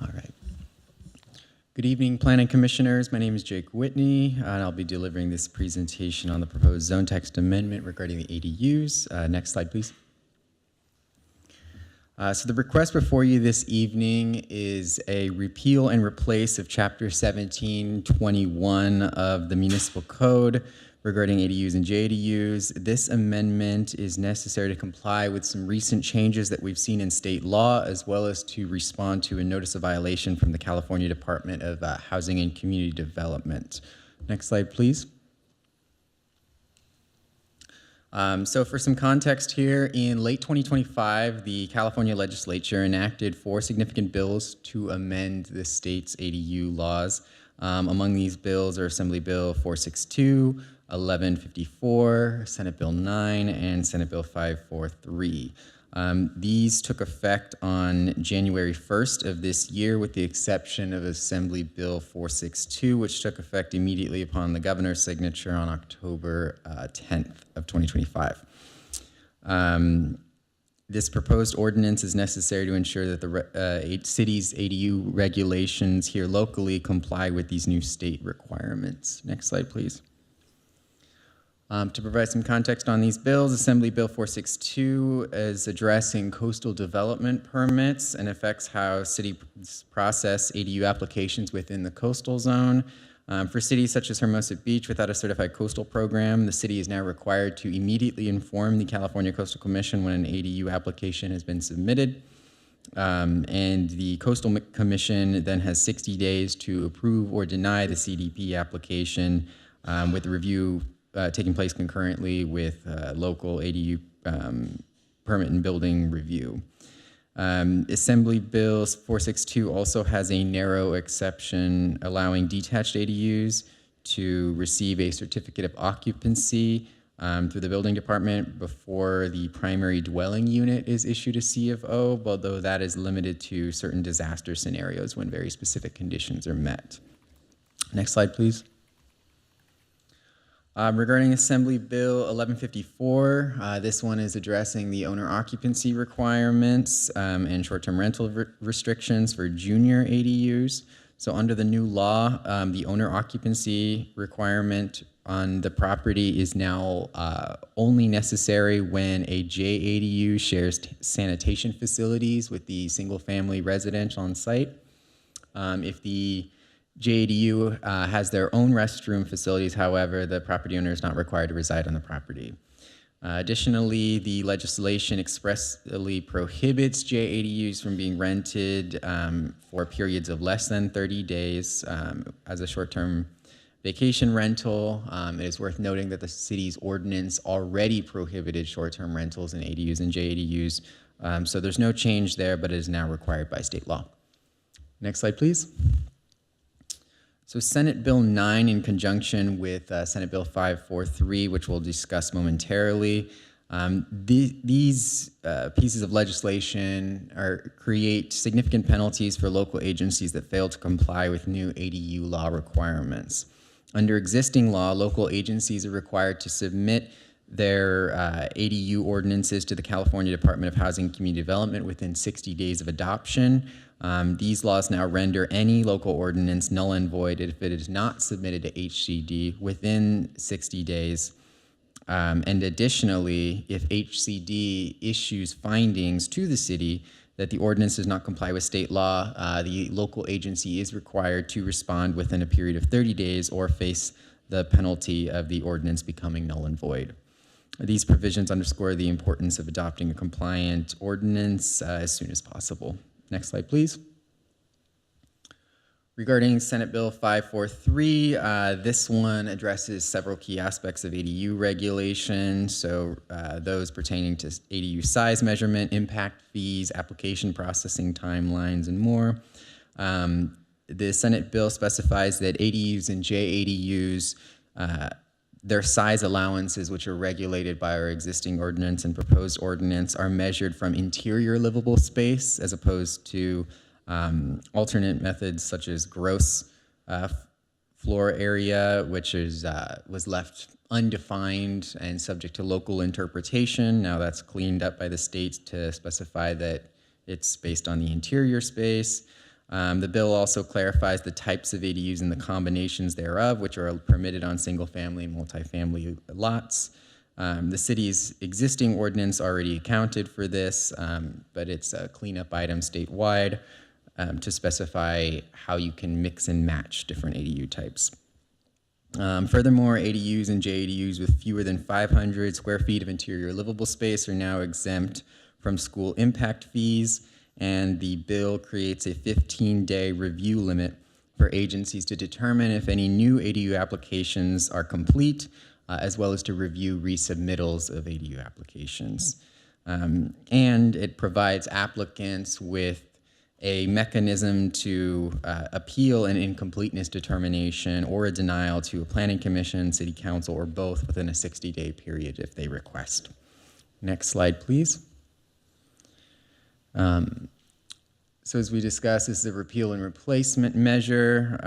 All right. Good evening, Planning Commissioners. My name is Jake Whitney, and I'll be delivering this presentation on the proposed zone text amendment regarding the ADUs. Next slide, please. So the request before you this evening is a repeal and replace of Chapter 1721 of the Municipal Code regarding ADUs and JADUs. This amendment is necessary to comply with some recent changes that we've seen in state law, as well as to respond to a notice of violation from the California Department of Housing and Community Development. Next slide, please. So for some context here, in late 2025, the California legislature enacted 4 significant bills to amend the state's ADU laws. Among these bills are Assembly Bill 462, 1154, Senate Bill 9, and Senate Bill 543. These took effect on January 1st of this year, with the exception of Assembly Bill 462, which took effect immediately upon the governor's signature on October 10th of 2025. This proposed ordinance is necessary to ensure that the city's ADU regulations here locally comply with these new state requirements. Next slide, please. To provide some context on these bills, Assembly Bill 462 is addressing coastal development permits and affects how cities process ADU applications within the coastal zone. For cities such as Hermosa Beach without a certified coastal program, the city is now required to immediately inform the California Coastal Commission when an ADU application has been submitted. And the Coastal Commission then has 60 days to approve or deny the CDP application, with the review taking place concurrently with local ADU permit and building review. Assembly Bill 462 also has a narrow exception allowing detached ADUs to receive a certificate of occupancy through the building department before the primary dwelling unit is issued a C of O, although that is limited to certain disaster scenarios when very specific conditions are met. Next slide, please. Regarding Assembly Bill 1154, this one is addressing the owner occupancy requirements and short-term rental restrictions for junior ADUs. So under the new law, the owner occupancy requirement on the property is now only necessary when a JADU shares sanitation facilities with the single-family residential on site. If the JADU has their own restroom facilities, however, the property owner is not required to reside on the property. Additionally, the legislation expressly prohibits JADUs from being rented for periods of less than 30 days as a short-term vacation rental. It is worth noting that the city's ordinance already prohibited short-term rentals in ADUs and JADUs, so there's no change there, but it is now required by state law. Next slide, please. So Senate Bill 9, in conjunction with Senate Bill 543, which we'll discuss momentarily, these pieces of legislation create significant penalties for local agencies that fail to comply with new ADU law requirements. Under existing law, local agencies are required to submit their ADU ordinances to the California Department of Housing and Community Development within 60 days of adoption. These laws now render any local ordinance null and void if it is not submitted to HCD within 60 days. And additionally, if HCD issues findings to the city that the ordinance does not comply with state law, the local agency is required to respond within a period of 30 days or face the penalty of the ordinance becoming null and void. These provisions underscore the importance of adopting a compliant ordinance as soon as possible. Next slide, please. Regarding Senate Bill 543, this one addresses several key aspects of ADU regulation, so those pertaining to ADU size measurement, impact fees, application processing timelines, and more. The Senate bill specifies that ADUs and JADUs, their size allowances, which are regulated by our existing ordinance and proposed ordinance, are measured from interior livable space as opposed to alternate methods such as gross floor area, which was left undefined and subject to local interpretation. Now that's cleaned up by the state to specify that it's based on the interior space. The bill also clarifies the types of ADUs and the combinations thereof, which are permitted on single-family and multifamily lots. The city's existing ordinance already accounted for this, but it's a cleanup item statewide to specify how you can mix and match different ADU types. Furthermore, ADUs and JADUs with fewer than 500 square feet of interior livable space are now exempt from school impact fees, and the bill creates a 15-day review limit for agencies to determine if any new ADU applications are complete, as well as to review resubmittals of ADU applications. And it provides applicants with a mechanism to appeal an incompleteness determination or a denial to a planning commission, city council, or both within a 60-day period if they request. Next slide, please. So as we discussed, this is a repeal and replacement measure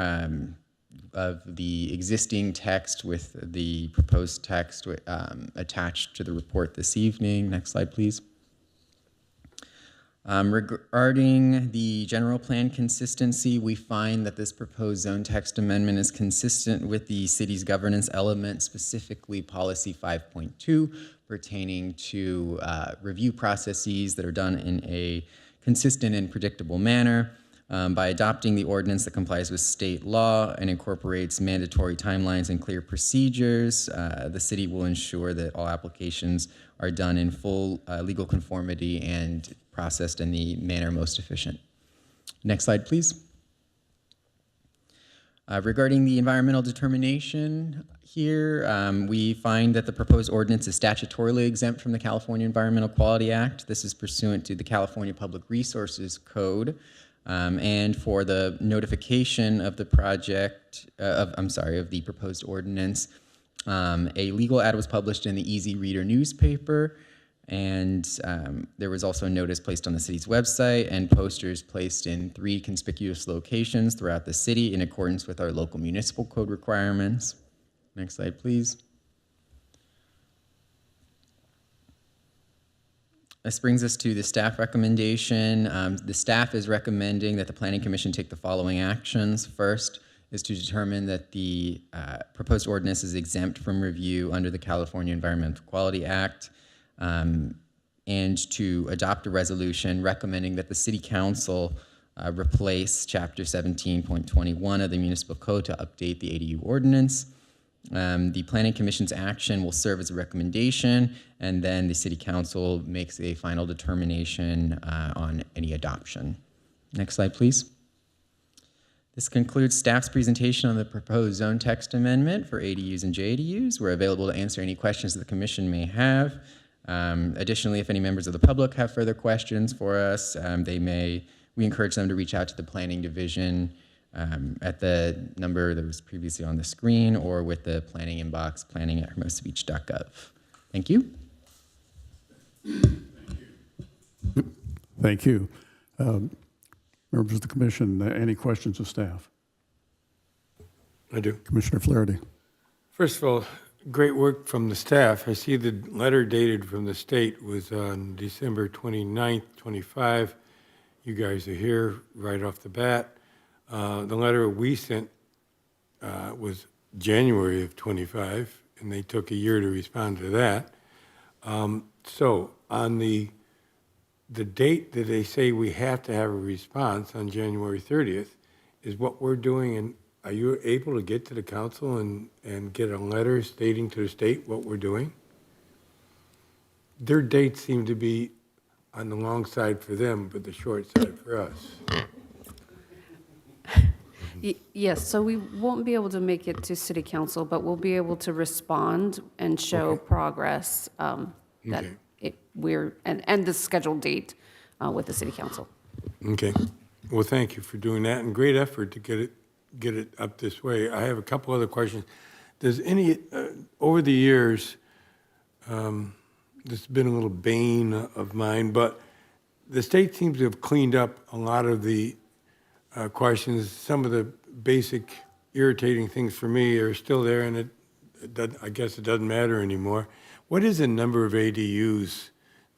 of the existing text with the proposed text attached to the report this evening. Next slide, please. Regarding the general plan consistency, we find that this proposed zone text amendment is consistent with the city's governance element, specifically policy 5.2, pertaining to review processes that are done in a consistent and predictable manner. By adopting the ordinance that complies with state law and incorporates mandatory timelines and clear procedures, the city will ensure that all applications are done in full legal conformity and processed in the manner most efficient. Next slide, please. Regarding the environmental determination here, we find that the proposed ordinance is statutorily exempt from the California Environmental Quality Act. This is pursuant to the California Public Resources Code. And for the notification of the project, of the proposed ordinance, a legal ad was published in the Easy Reader newspaper, and there was also a notice placed on the city's website and posters placed in 3 conspicuous locations throughout the city in accordance with our local municipal code requirements. Next slide, please. This brings us to the staff recommendation. The staff is recommending that the Planning Commission take the following actions. First is to determine that the proposed ordinance is exempt from review under the California Environmental Quality Act, and to adopt a resolution recommending that the City Council replace Chapter 17.21 of the Municipal Code to update the ADU ordinance. The Planning Commission's action will serve as a recommendation, and then the City Council makes a final determination on any adoption. Next slide, please. This concludes staff's presentation on the proposed zone text amendment for ADUs and JADUs. We're available to answer any questions that the Commission may have. Additionally, if any members of the public have further questions for us, we encourage them to reach out to the Planning Division at the number that was previously on the screen, or with the planning inbox, planning@hermosabeach.gov. Thank you. Thank you. Members of the commission, any questions of staff? I do. Commissioner Flaherty. First of all, great work from the staff. I see the letter dated from the state was on December 29th, 25. You guys are here right off the bat. The letter we sent was January of 25, and they took a year to respond to that. So on the date that they say we have to have a response on January 30th is what we're doing. And are you able to get to the council and get a letter stating to the state what we're doing? Their dates seem to be on the long side for them, but the short side for us. Yes, so we won't be able to make it to city council, but we'll be able to respond and show progress that and the scheduled date with the city council. Okay. Well, thank you for doing that, and great effort to get it up this way. I have a couple other questions. Does any over the years, this has been a little bane of mine, but the state seems to have cleaned up a lot of the questions. Some of the basic irritating things for me are still there, and I guess it doesn't matter anymore. What is the number of ADUs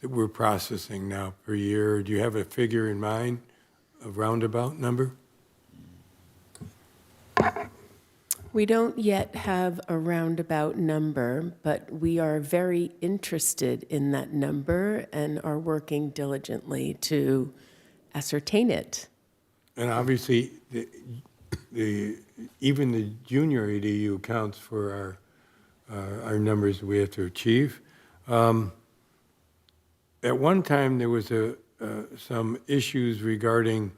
that we're processing now per year? Do you have a figure in mind a roundabout number? We don't yet have a roundabout number, but we are very interested in that number and are working diligently to ascertain it. And obviously, even the junior ADU counts for our numbers we have to achieve. At one time, there was some issues regarding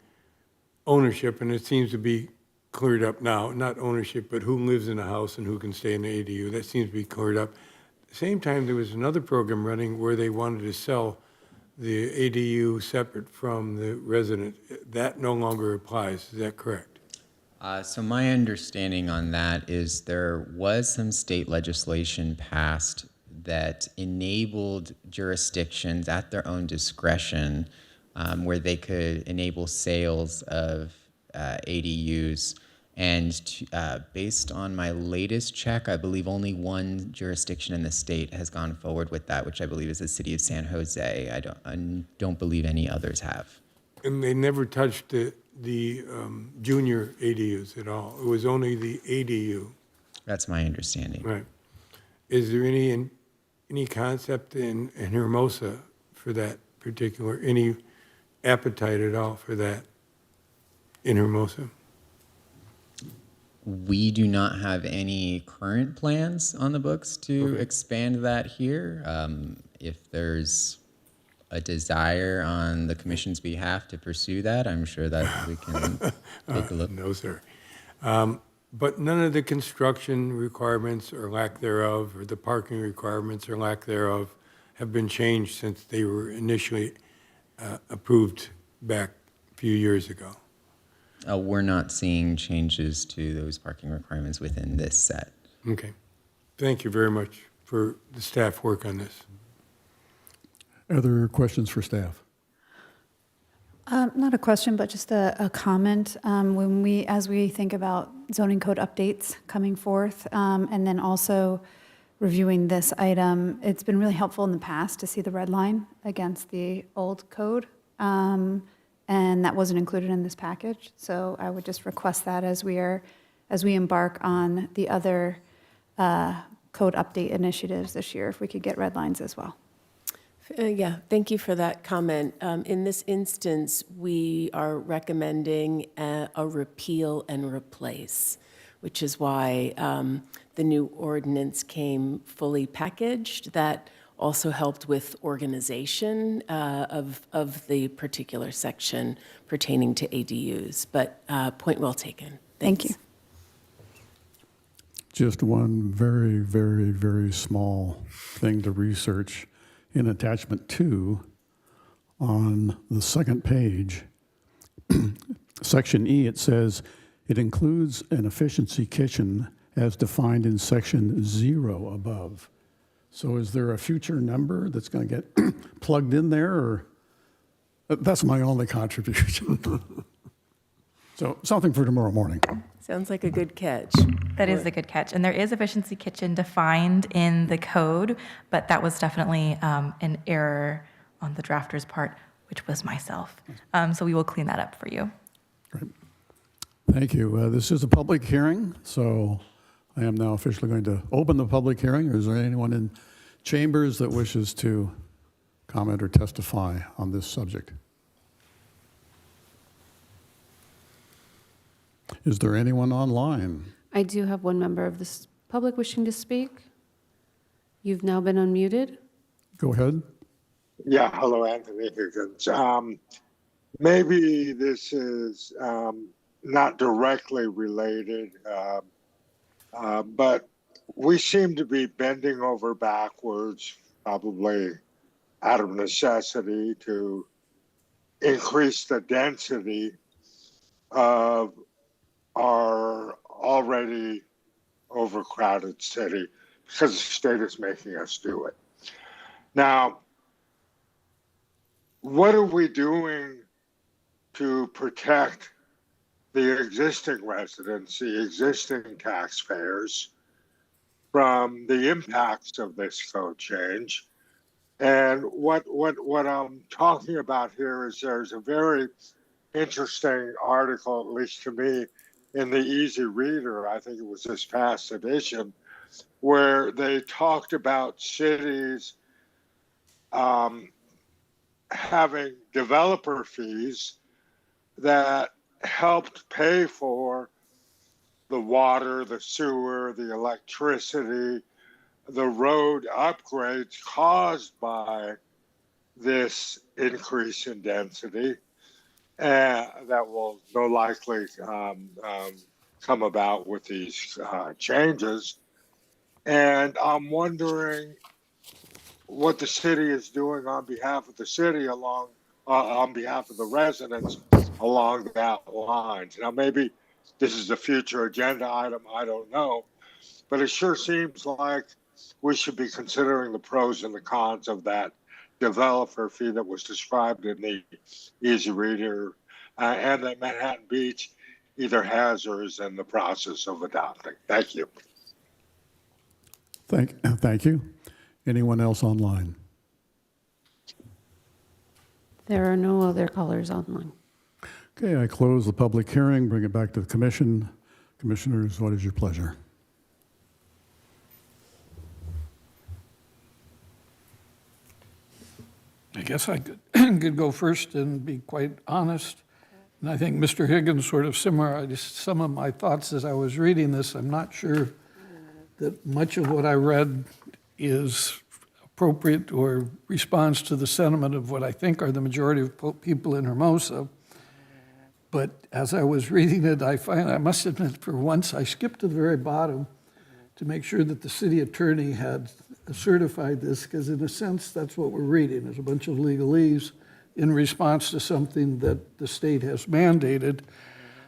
ownership, and it seems to be cleared up now. Not ownership, but who lives in a house and who can stay in the ADU. That seems to be cleared up. At the same time, there was another program running where they wanted to sell the ADU separate from the resident. That no longer applies. Is that correct? So my understanding on that is there was some state legislation passed that enabled jurisdictions at their own discretion where they could enable sales of ADUs. And based on my latest check, I believe only one jurisdiction in the state has gone forward with that, which I believe is the city of San Jose. I don't believe any others have. And they never touched the junior ADUs at all. It was only the ADU. That's my understanding. Right. Is there any concept in Hermosa for that particular, any appetite at all for that in Hermosa? We do not have any current plans on the books to expand that here. If there's a desire on the commission's behalf to pursue that, I'm sure that we can take a look. No, sir. But none of the construction requirements or lack thereof, or the parking requirements or lack thereof, have been changed since they were initially approved back a few years ago. We're not seeing changes to those parking requirements within this set. Okay. Thank you very much for the staff work on this. Other questions for staff? Not a question, but just a comment. As we think about zoning code updates coming forth, and then also reviewing this item, it's been really helpful in the past to see the red line against the old code. And that wasn't included in this package. So I would just request that as we embark on the other code update initiatives this year, if we could get red lines as well. Yeah, thank you for that comment. In this instance, we are recommending a repeal and replace, which is why the new ordinance came fully packaged. That also helped with organization of the particular section pertaining to ADUs. But point well taken. Thank you. Just one very, very, very small thing to research. In attachment 2, on the second page, section E, it says, it includes an efficiency kitchen as defined in section 0 above. So is there a future number that's going to get plugged in there, or that's my only contribution? So something for tomorrow morning. Sounds like a good catch. That is a good catch. And there is efficiency kitchen defined in the code, but that was definitely an error on the drafter's part, which was myself. So we will clean that up for you. Great. Thank you. This is a public hearing, so I am now officially going to open the public hearing. Is there anyone in chambers that wishes to comment or testify on this subject? Is there anyone online? I do have one member of this public wishing to speak. You've now been unmuted. Go ahead. Yeah, hello, Anthony Higgins. Maybe this is not directly related, but we seem to be bending over backwards, probably out of necessity, to increase the density of our already overcrowded city because the state is making us do it. Now, what are we doing to protect the existing residents, the existing taxpayers from the impacts of this code change? And what I'm talking about here is there's a very interesting article, at least to me, in the Easy Reader. I think it was this past edition, where they talked about cities having developer fees that helped pay for the water, the sewer, the electricity, the road upgrades caused by this increase in density, and that will no likely come about with these changes. And I'm wondering what the city is doing on behalf of the city on behalf of the residents along that line. Now, maybe this is a future agenda item, I don't know, but it sure seems like we should be considering the pros and the cons of that developer fee that was described in the Easy Reader, and that Manhattan Beach either has or is in the process of adopting. Thank you. Thank you. Anyone else online? There are no other callers online. Okay, I close the public hearing, bring it back to the commission. Commissioners, what is your pleasure? I guess I could go first and be quite honest. And I think Mr. Higgins sort of summarized some of my thoughts as I was reading this. I'm not sure that much of what I read is appropriate or responds to the sentiment of what I think are the majority of people in Hermosa. But as I was reading it, I must admit, for once, I skipped to the very bottom to make sure that the city attorney had certified this, because in a sense, that's what we're reading. There's a bunch of legalese in response to something that the state has mandated.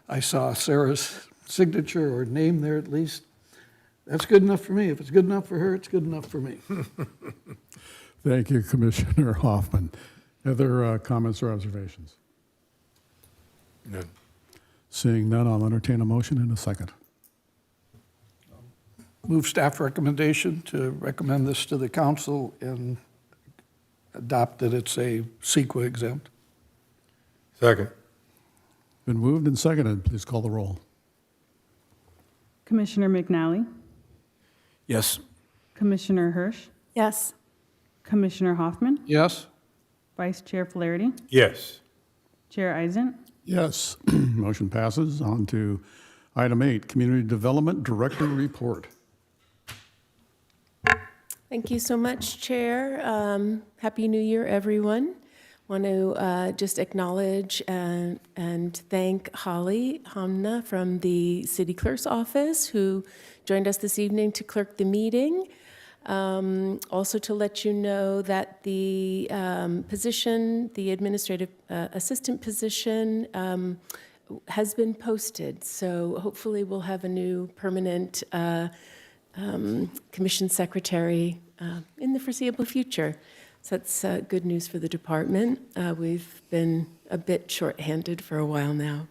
I saw Sarah's signature or name there at least. That's good enough for me. If it's good enough for her, it's good enough for me. Thank you, Commissioner Hoffman. Other comments or observations? None. Seeing none, I'll entertain a motion in a second. Move staff recommendation to recommend this to the council and adopt that it's a CEQA exempt. Second. Been moved and seconded. Please call the roll. Commissioner McNally, Yes. Commissioner Hirsch, Yes. Commissioner Hoffman, Yes? Vice Chair Flaherty, Yes. Chair Eisen. Yes, motion passes. On to item 8, Community Development Director Report. Thank you so much, Chair. Happy New Year, everyone. Want to just acknowledge and thank Holly Hamna from the City Clerk's Office, who joined us this evening to clerk the meeting. Also to let you know that the position, the administrative assistant position, has been posted. So hopefully we'll have a new permanent commission secretary in the foreseeable future. So that's good news for the department. We've been a bit shorthanded for a while now.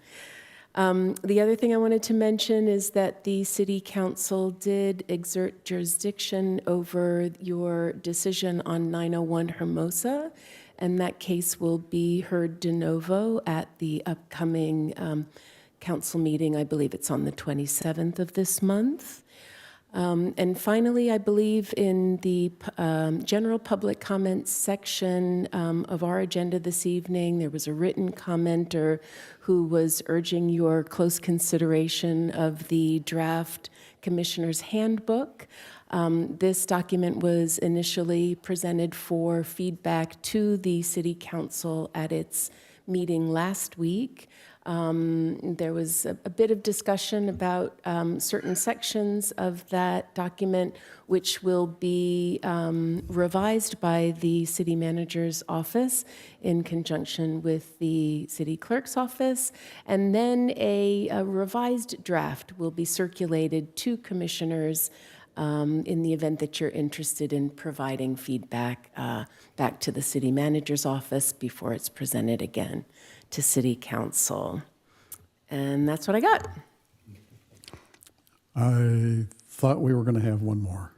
The other thing I wanted to mention is that the City Council did exert jurisdiction over your decision on 901 Hermosa, and that case will be heard de novo at the upcoming council meeting. I believe it's on the 27th of this month. And finally, I believe in the general public comments section of our agenda this evening, there was a written commenter who was urging your close consideration of the draft Commissioner's Handbook. This document was initially presented for feedback to the City Council at its meeting last week. There was a bit of discussion about certain sections of that document, which will be revised by the city manager's office in conjunction with the city clerk's office. And then a revised draft will be circulated to commissioners in the event that you're interested in providing feedback back to the city manager's office before it's presented again to City Council. And that's what I got. I thought we were going to have one more.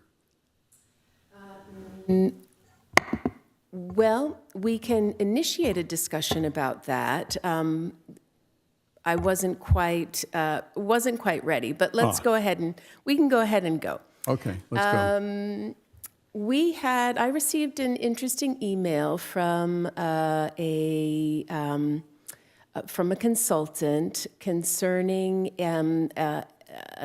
Well, we can initiate a discussion about that. I wasn't quite ready, but let's go ahead and, we can go ahead and go. Okay, let's go. I received an interesting email from from a consultant concerning a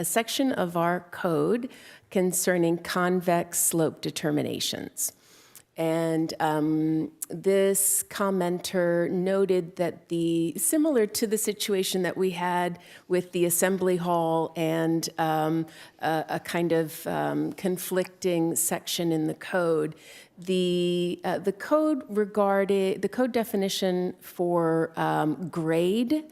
section of our code concerning convex slope determinations. And this commenter noted that similar to the situation that we had with the Assembly Hall and a kind of conflicting section in the code, the code definition for grade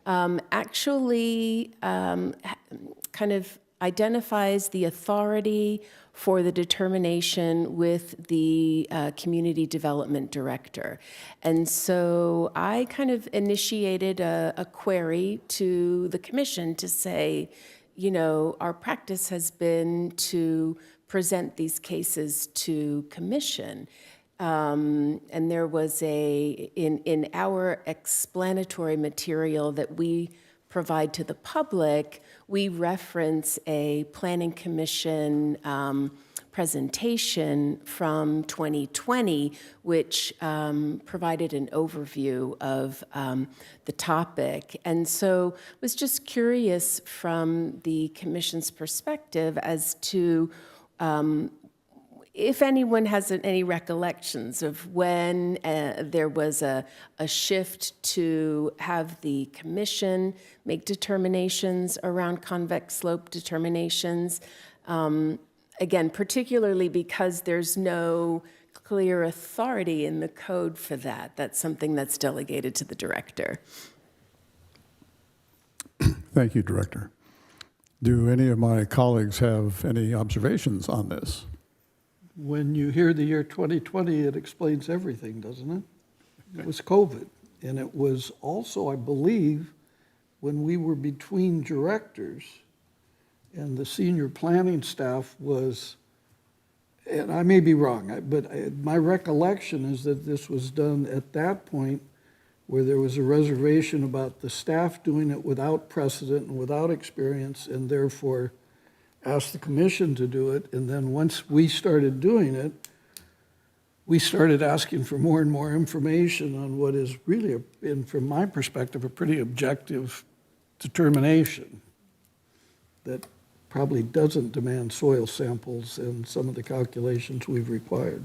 actually kind of identifies the authority for the determination with the community development director. And so I kind of initiated a query to the commission to say, you know, our practice has been to present these cases to commission. And there was in our explanatory material that we provide to the public, we reference a planning commission presentation from 2020, which provided an overview of the topic. And so I was just curious from the commission's perspective as to if anyone has any recollections of when there was a shift to have the commission make determinations around convex slope determinations. Again, particularly because there's no clear authority in the code for that. That's something that's delegated to the director. Thank you, Director. Do any of my colleagues have any observations on this? When you hear the year 2020, it explains everything, doesn't it? It was COVID. And it was also, I believe, when we were between directors and the senior planning staff was, and I may be wrong, but my recollection is that this was done at that point where there was a reservation about the staff doing it without precedent and without experience, and therefore asked the commission to do it. And then once we started doing it, we started asking for more and more information on what is really, from my perspective, a pretty objective determination that probably doesn't demand soil samples and some of the calculations we've required.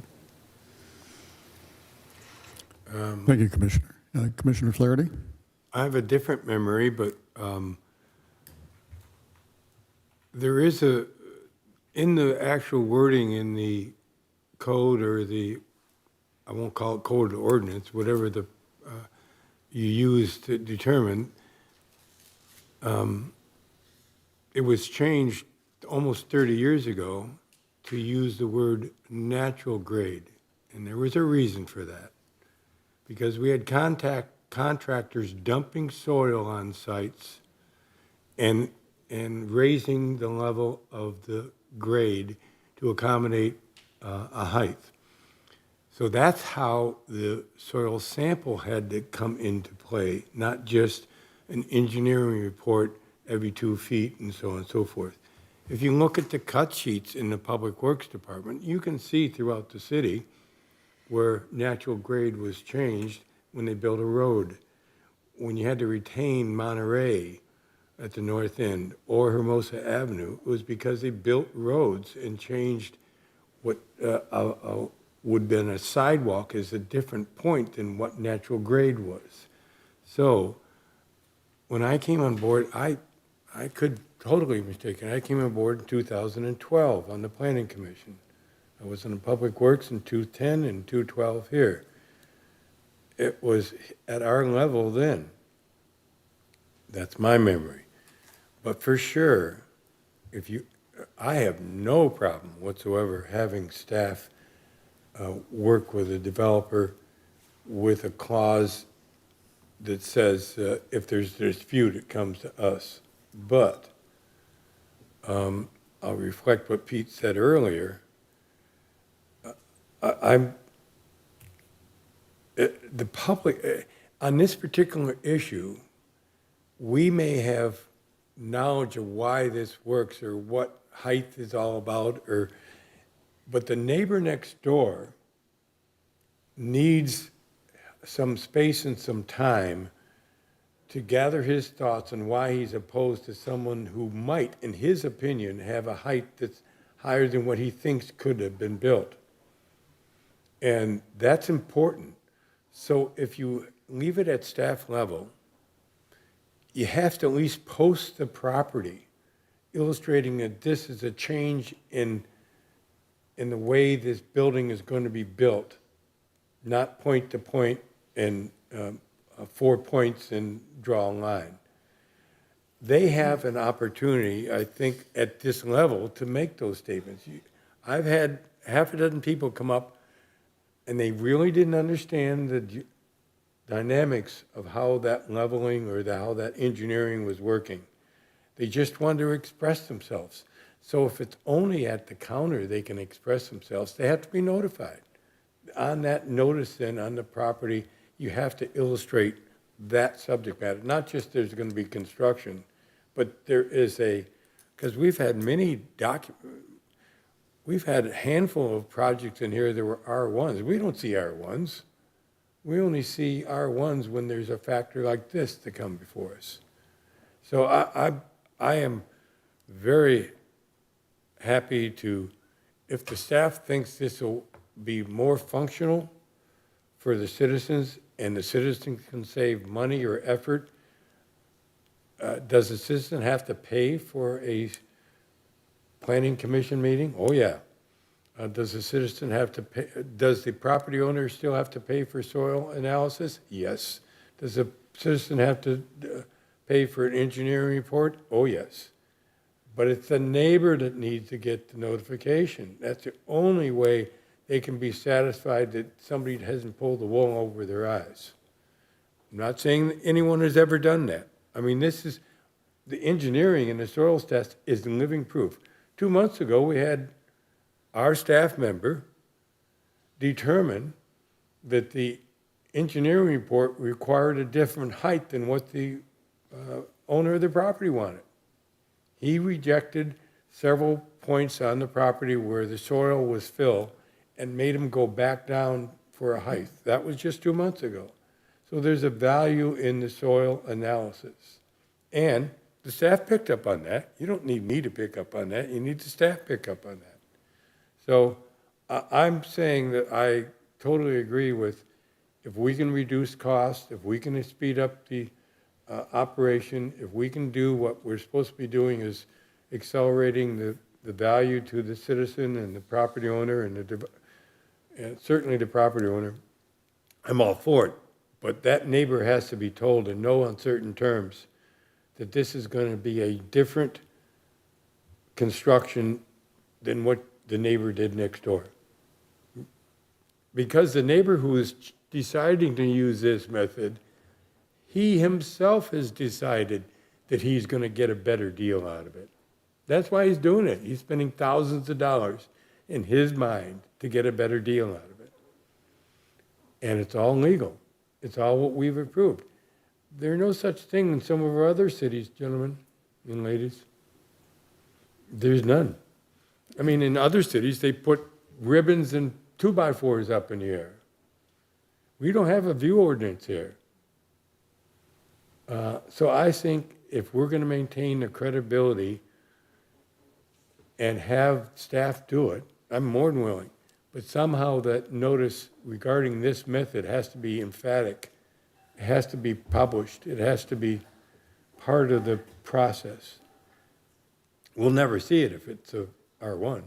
Thank you, Commissioner. Commissioner Flaherty? I have a different memory, but there is in the actual wording in the code or I won't call it code or ordinance, whatever you use to determine, it was changed almost 30 years ago to use the word natural grade. And there was a reason for that. Because we had contractors dumping soil on sites and raising the level of the grade to accommodate a height. So that's how the soil sample had to come into play, not just an engineering report every 2 feet and so on and so forth. If you look at the cut sheets in the Public Works Department, you can see throughout the city where natural grade was changed when they built a road. When you had to retain Monterey at the north end or Hermosa Avenue, it was because they built roads and changed what would have been a sidewalk as a different point than what natural grade was. So when I came on board, I could totally be mistaken. I came on board in 2012 on the Planning Commission. I was in the Public Works in 2010 and 2012 here. It was at our level then. That's my memory. But for sure, I have no problem whatsoever having staff work with a developer with a clause that says if there's a dispute, it comes to us. But I'll reflect what Pete said earlier. The public, on this particular issue, we may have knowledge of why this works or what height is all about, but the neighbor next door needs some space and some time to gather his thoughts on why he's opposed to someone who might, in his opinion, have a height that's higher than what he thinks could have been built. And that's important. So if you leave it at staff level, you have to at least post the property, illustrating that this is a change in the way this building is going to be built, not point to point and 4 points and draw a line. They have an opportunity, I think, at this level to make those statements. I've had half a dozen people come up and they really didn't understand the dynamics of how that leveling or how that engineering was working. They just wanted to express themselves. So if it's only at the counter they can express themselves, they have to be notified. On that notice then on the property, you have to illustrate that subject matter. Not just there's going to be construction, but there is because we've had we've had a handful of projects in here that were R1s. We don't see R1s. We only see R1s when there's a factor like this to come before us. So I am very happy if the staff thinks this will be more functional for the citizens and the citizens can save money or effort, does the citizen have to pay for a planning commission meeting? Oh, yeah. Does the citizen have to pay? Does the property owner still have to pay for soil analysis? Yes. Does the citizen have to pay for an engineering report? Oh, yes. But it's the neighbor that needs to get the notification. That's the only way they can be satisfied that somebody hasn't pulled the wool over their eyes. I'm not saying that anyone has ever done that. I mean, the engineering and the soils test is the living proof. 2 months ago, we had our staff member determine that the engineering report required a different height than what the owner of the property wanted. He rejected several points on the property where the soil was fill and made him go back down for a height. That was just 2 months ago. So there's a value in the soil analysis. And the staff picked up on that. You don't need me to pick up on that. You need the staff pick up on that. So I'm saying that I totally agree with if we can reduce costs, if we can speed up the operation, if we can do what we're supposed to be doing is accelerating the value to the citizen and the property owner and certainly the property owner, I'm all for it. But that neighbor has to be told in no uncertain terms that this is going to be a different construction than what the neighbor did next door. Because the neighbor who is deciding to use this method, he himself has decided that he's going to get a better deal out of it. That's why he's doing it. He's spending thousands of dollars in his mind to get a better deal out of it. And it's all legal. It's all what we've approved. There's no such thing in some of our other cities, gentlemen and ladies. There's none. I mean, in other cities, they put ribbons and 2x4s up in the air. We don't have a view ordinance here. So I think if we're going to maintain the credibility and have staff do it, I'm more than willing. But somehow that notice regarding this method has to be emphatic. It has to be published. It has to be part of the process. We'll never see it if it's a R1.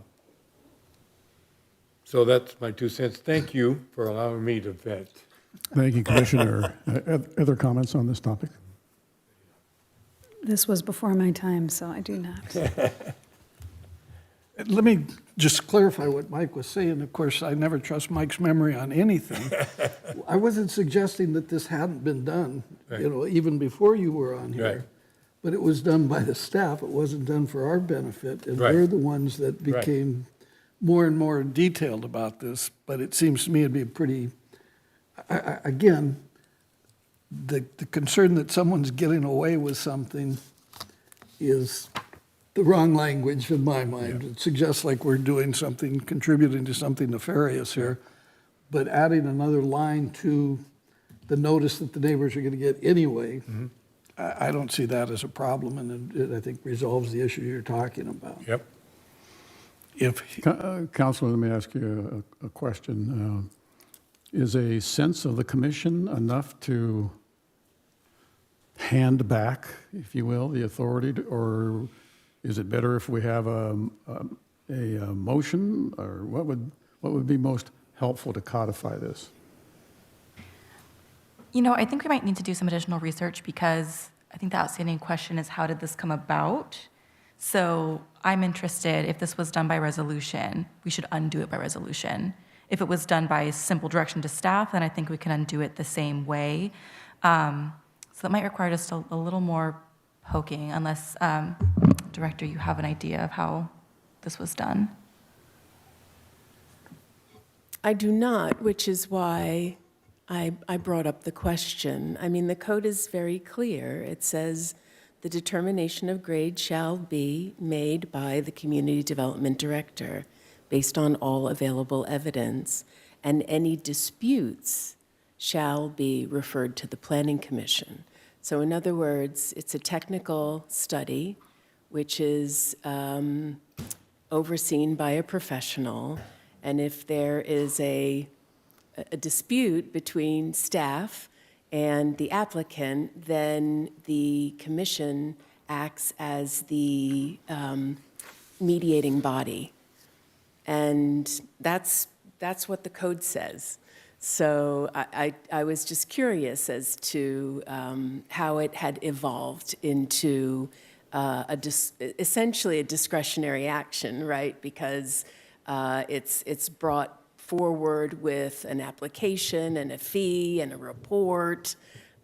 So that's my 2 cents. Thank you for allowing me to vent. Thank you, Commissioner. Other comments on this topic? This was before my time, so I do not. Let me just clarify what Mike was saying. Of course, I never trust Mike's memory on anything. I wasn't suggesting that this hadn't been done, Right. Even before you were on here. Right. But it was done by the staff. It wasn't done for our benefit. And Right. we're the ones that Right. became more and more detailed about this. But it seems to me it'd be pretty, again, the concern that someone's getting away with something is the wrong language in my mind. It suggests like we're doing something, contributing to something nefarious here. But adding another line to the notice that the neighbors are going to get anyway, I don't see that as a problem, and it, I think, resolves the issue you're talking about. Yep. If, Counselor, let me ask you a question. Is a sense of the commission enough to hand back, if you will, the authority, or is it better if we have a motion, or what would be most helpful to codify this? You know, I think we might need to do some additional research because I think the outstanding question is how did this come about? So I'm interested, if this was done by resolution, we should undo it by resolution. If it was done by simple direction to staff, then I think we can undo it the same way. So that might require just a little more poking, unless, Director, you have an idea of how this was done. I do not, which is why I brought up the question. I mean, the code is very clear. It says the determination of grade shall be made by the Community Development Director based on all available evidence, and any disputes shall be referred to the Planning Commission. So in other words, it's a technical study which is overseen by a professional, and if there is a dispute between staff and the applicant, then the commission acts as the mediating body. And that's what the code says. So I was just curious as to how it had evolved into essentially a discretionary action, right? Because it's brought forward with an application and a fee and a report.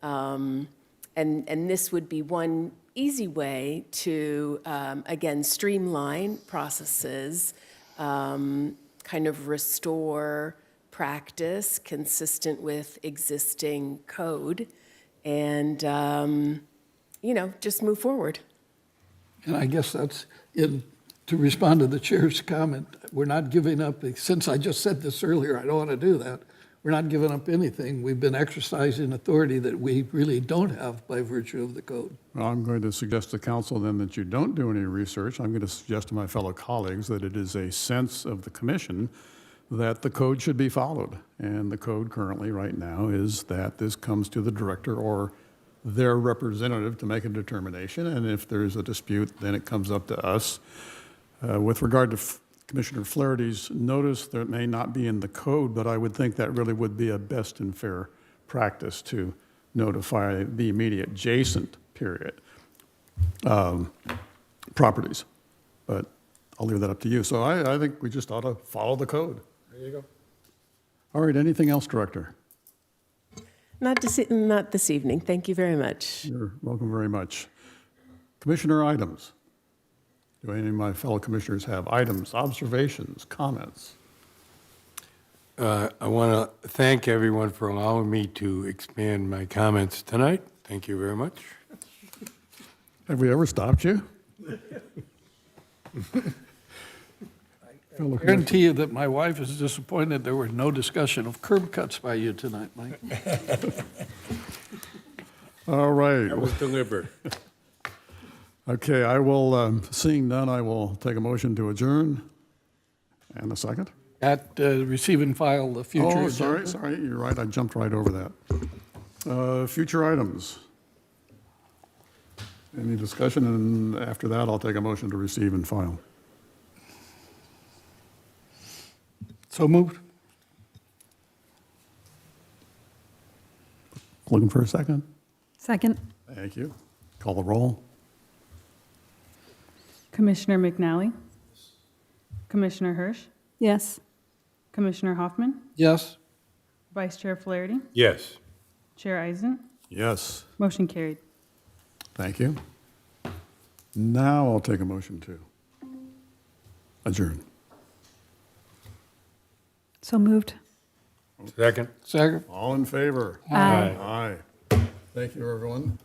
And this would be one easy way to, again, streamline processes, kind of restore practice consistent with existing code, and, just move forward. and I guess that's, to respond to the chair's comment, we're not giving up, since I just said this earlier, I don't want to do that. We're not giving up anything. We've been exercising authority that we really don't have by virtue of the code. Well, I'm going to suggest to council then that you don't do any research. I'm going to suggest to my fellow colleagues that it is a sense of the commission that the code should be followed. And the code currently, right now, is that this comes to the director or their representative to make a determination. And if there's a dispute, then it comes up to us. With regard to Commissioner Flaherty's notice, that may not be in the code, but I would think that really would be a best and fair practice to notify the immediate adjacent properties. But I'll leave that up to you. So I think we just ought to follow the code. There you go. All right, anything else, Director? Not this evening. Thank you very much. You're welcome very much. Commissioner items. Do any of my fellow commissioners have items, observations, comments? I want to thank everyone for allowing me to expand my comments tonight. Thank you very much. Have we ever stopped you? I guarantee you that my wife is disappointed there was no discussion of curb cuts by you tonight, Mike. All right. That was deliberate. Okay, I will, seeing none, I will take a motion to adjourn. And a second? At receive and file the future. Oh, agenda. sorry, you're right, I jumped right over that. Future items. Any discussion? And after that, I'll take a motion to receive and file. So moved. Looking for a second? Second. Thank you. Call the roll. Commissioner McNally? Commissioner Hirsch? Yes. Commissioner Hoffman? Yes. Vice Chair Flaherty? Yes. Chair Eisen? Yes. Motion carried. Thank you. Now I'll take a motion to adjourn. So moved. Second. Second. All in favor? Aye. Aye. Thank you, everyone.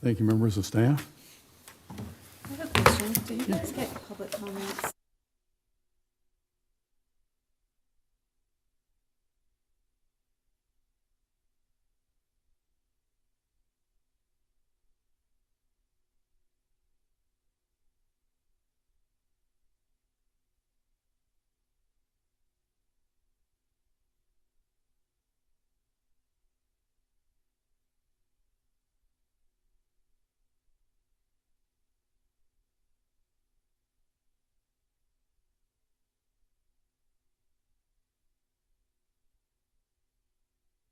Thank you, members of staff. I have a question. Do you guys get public comments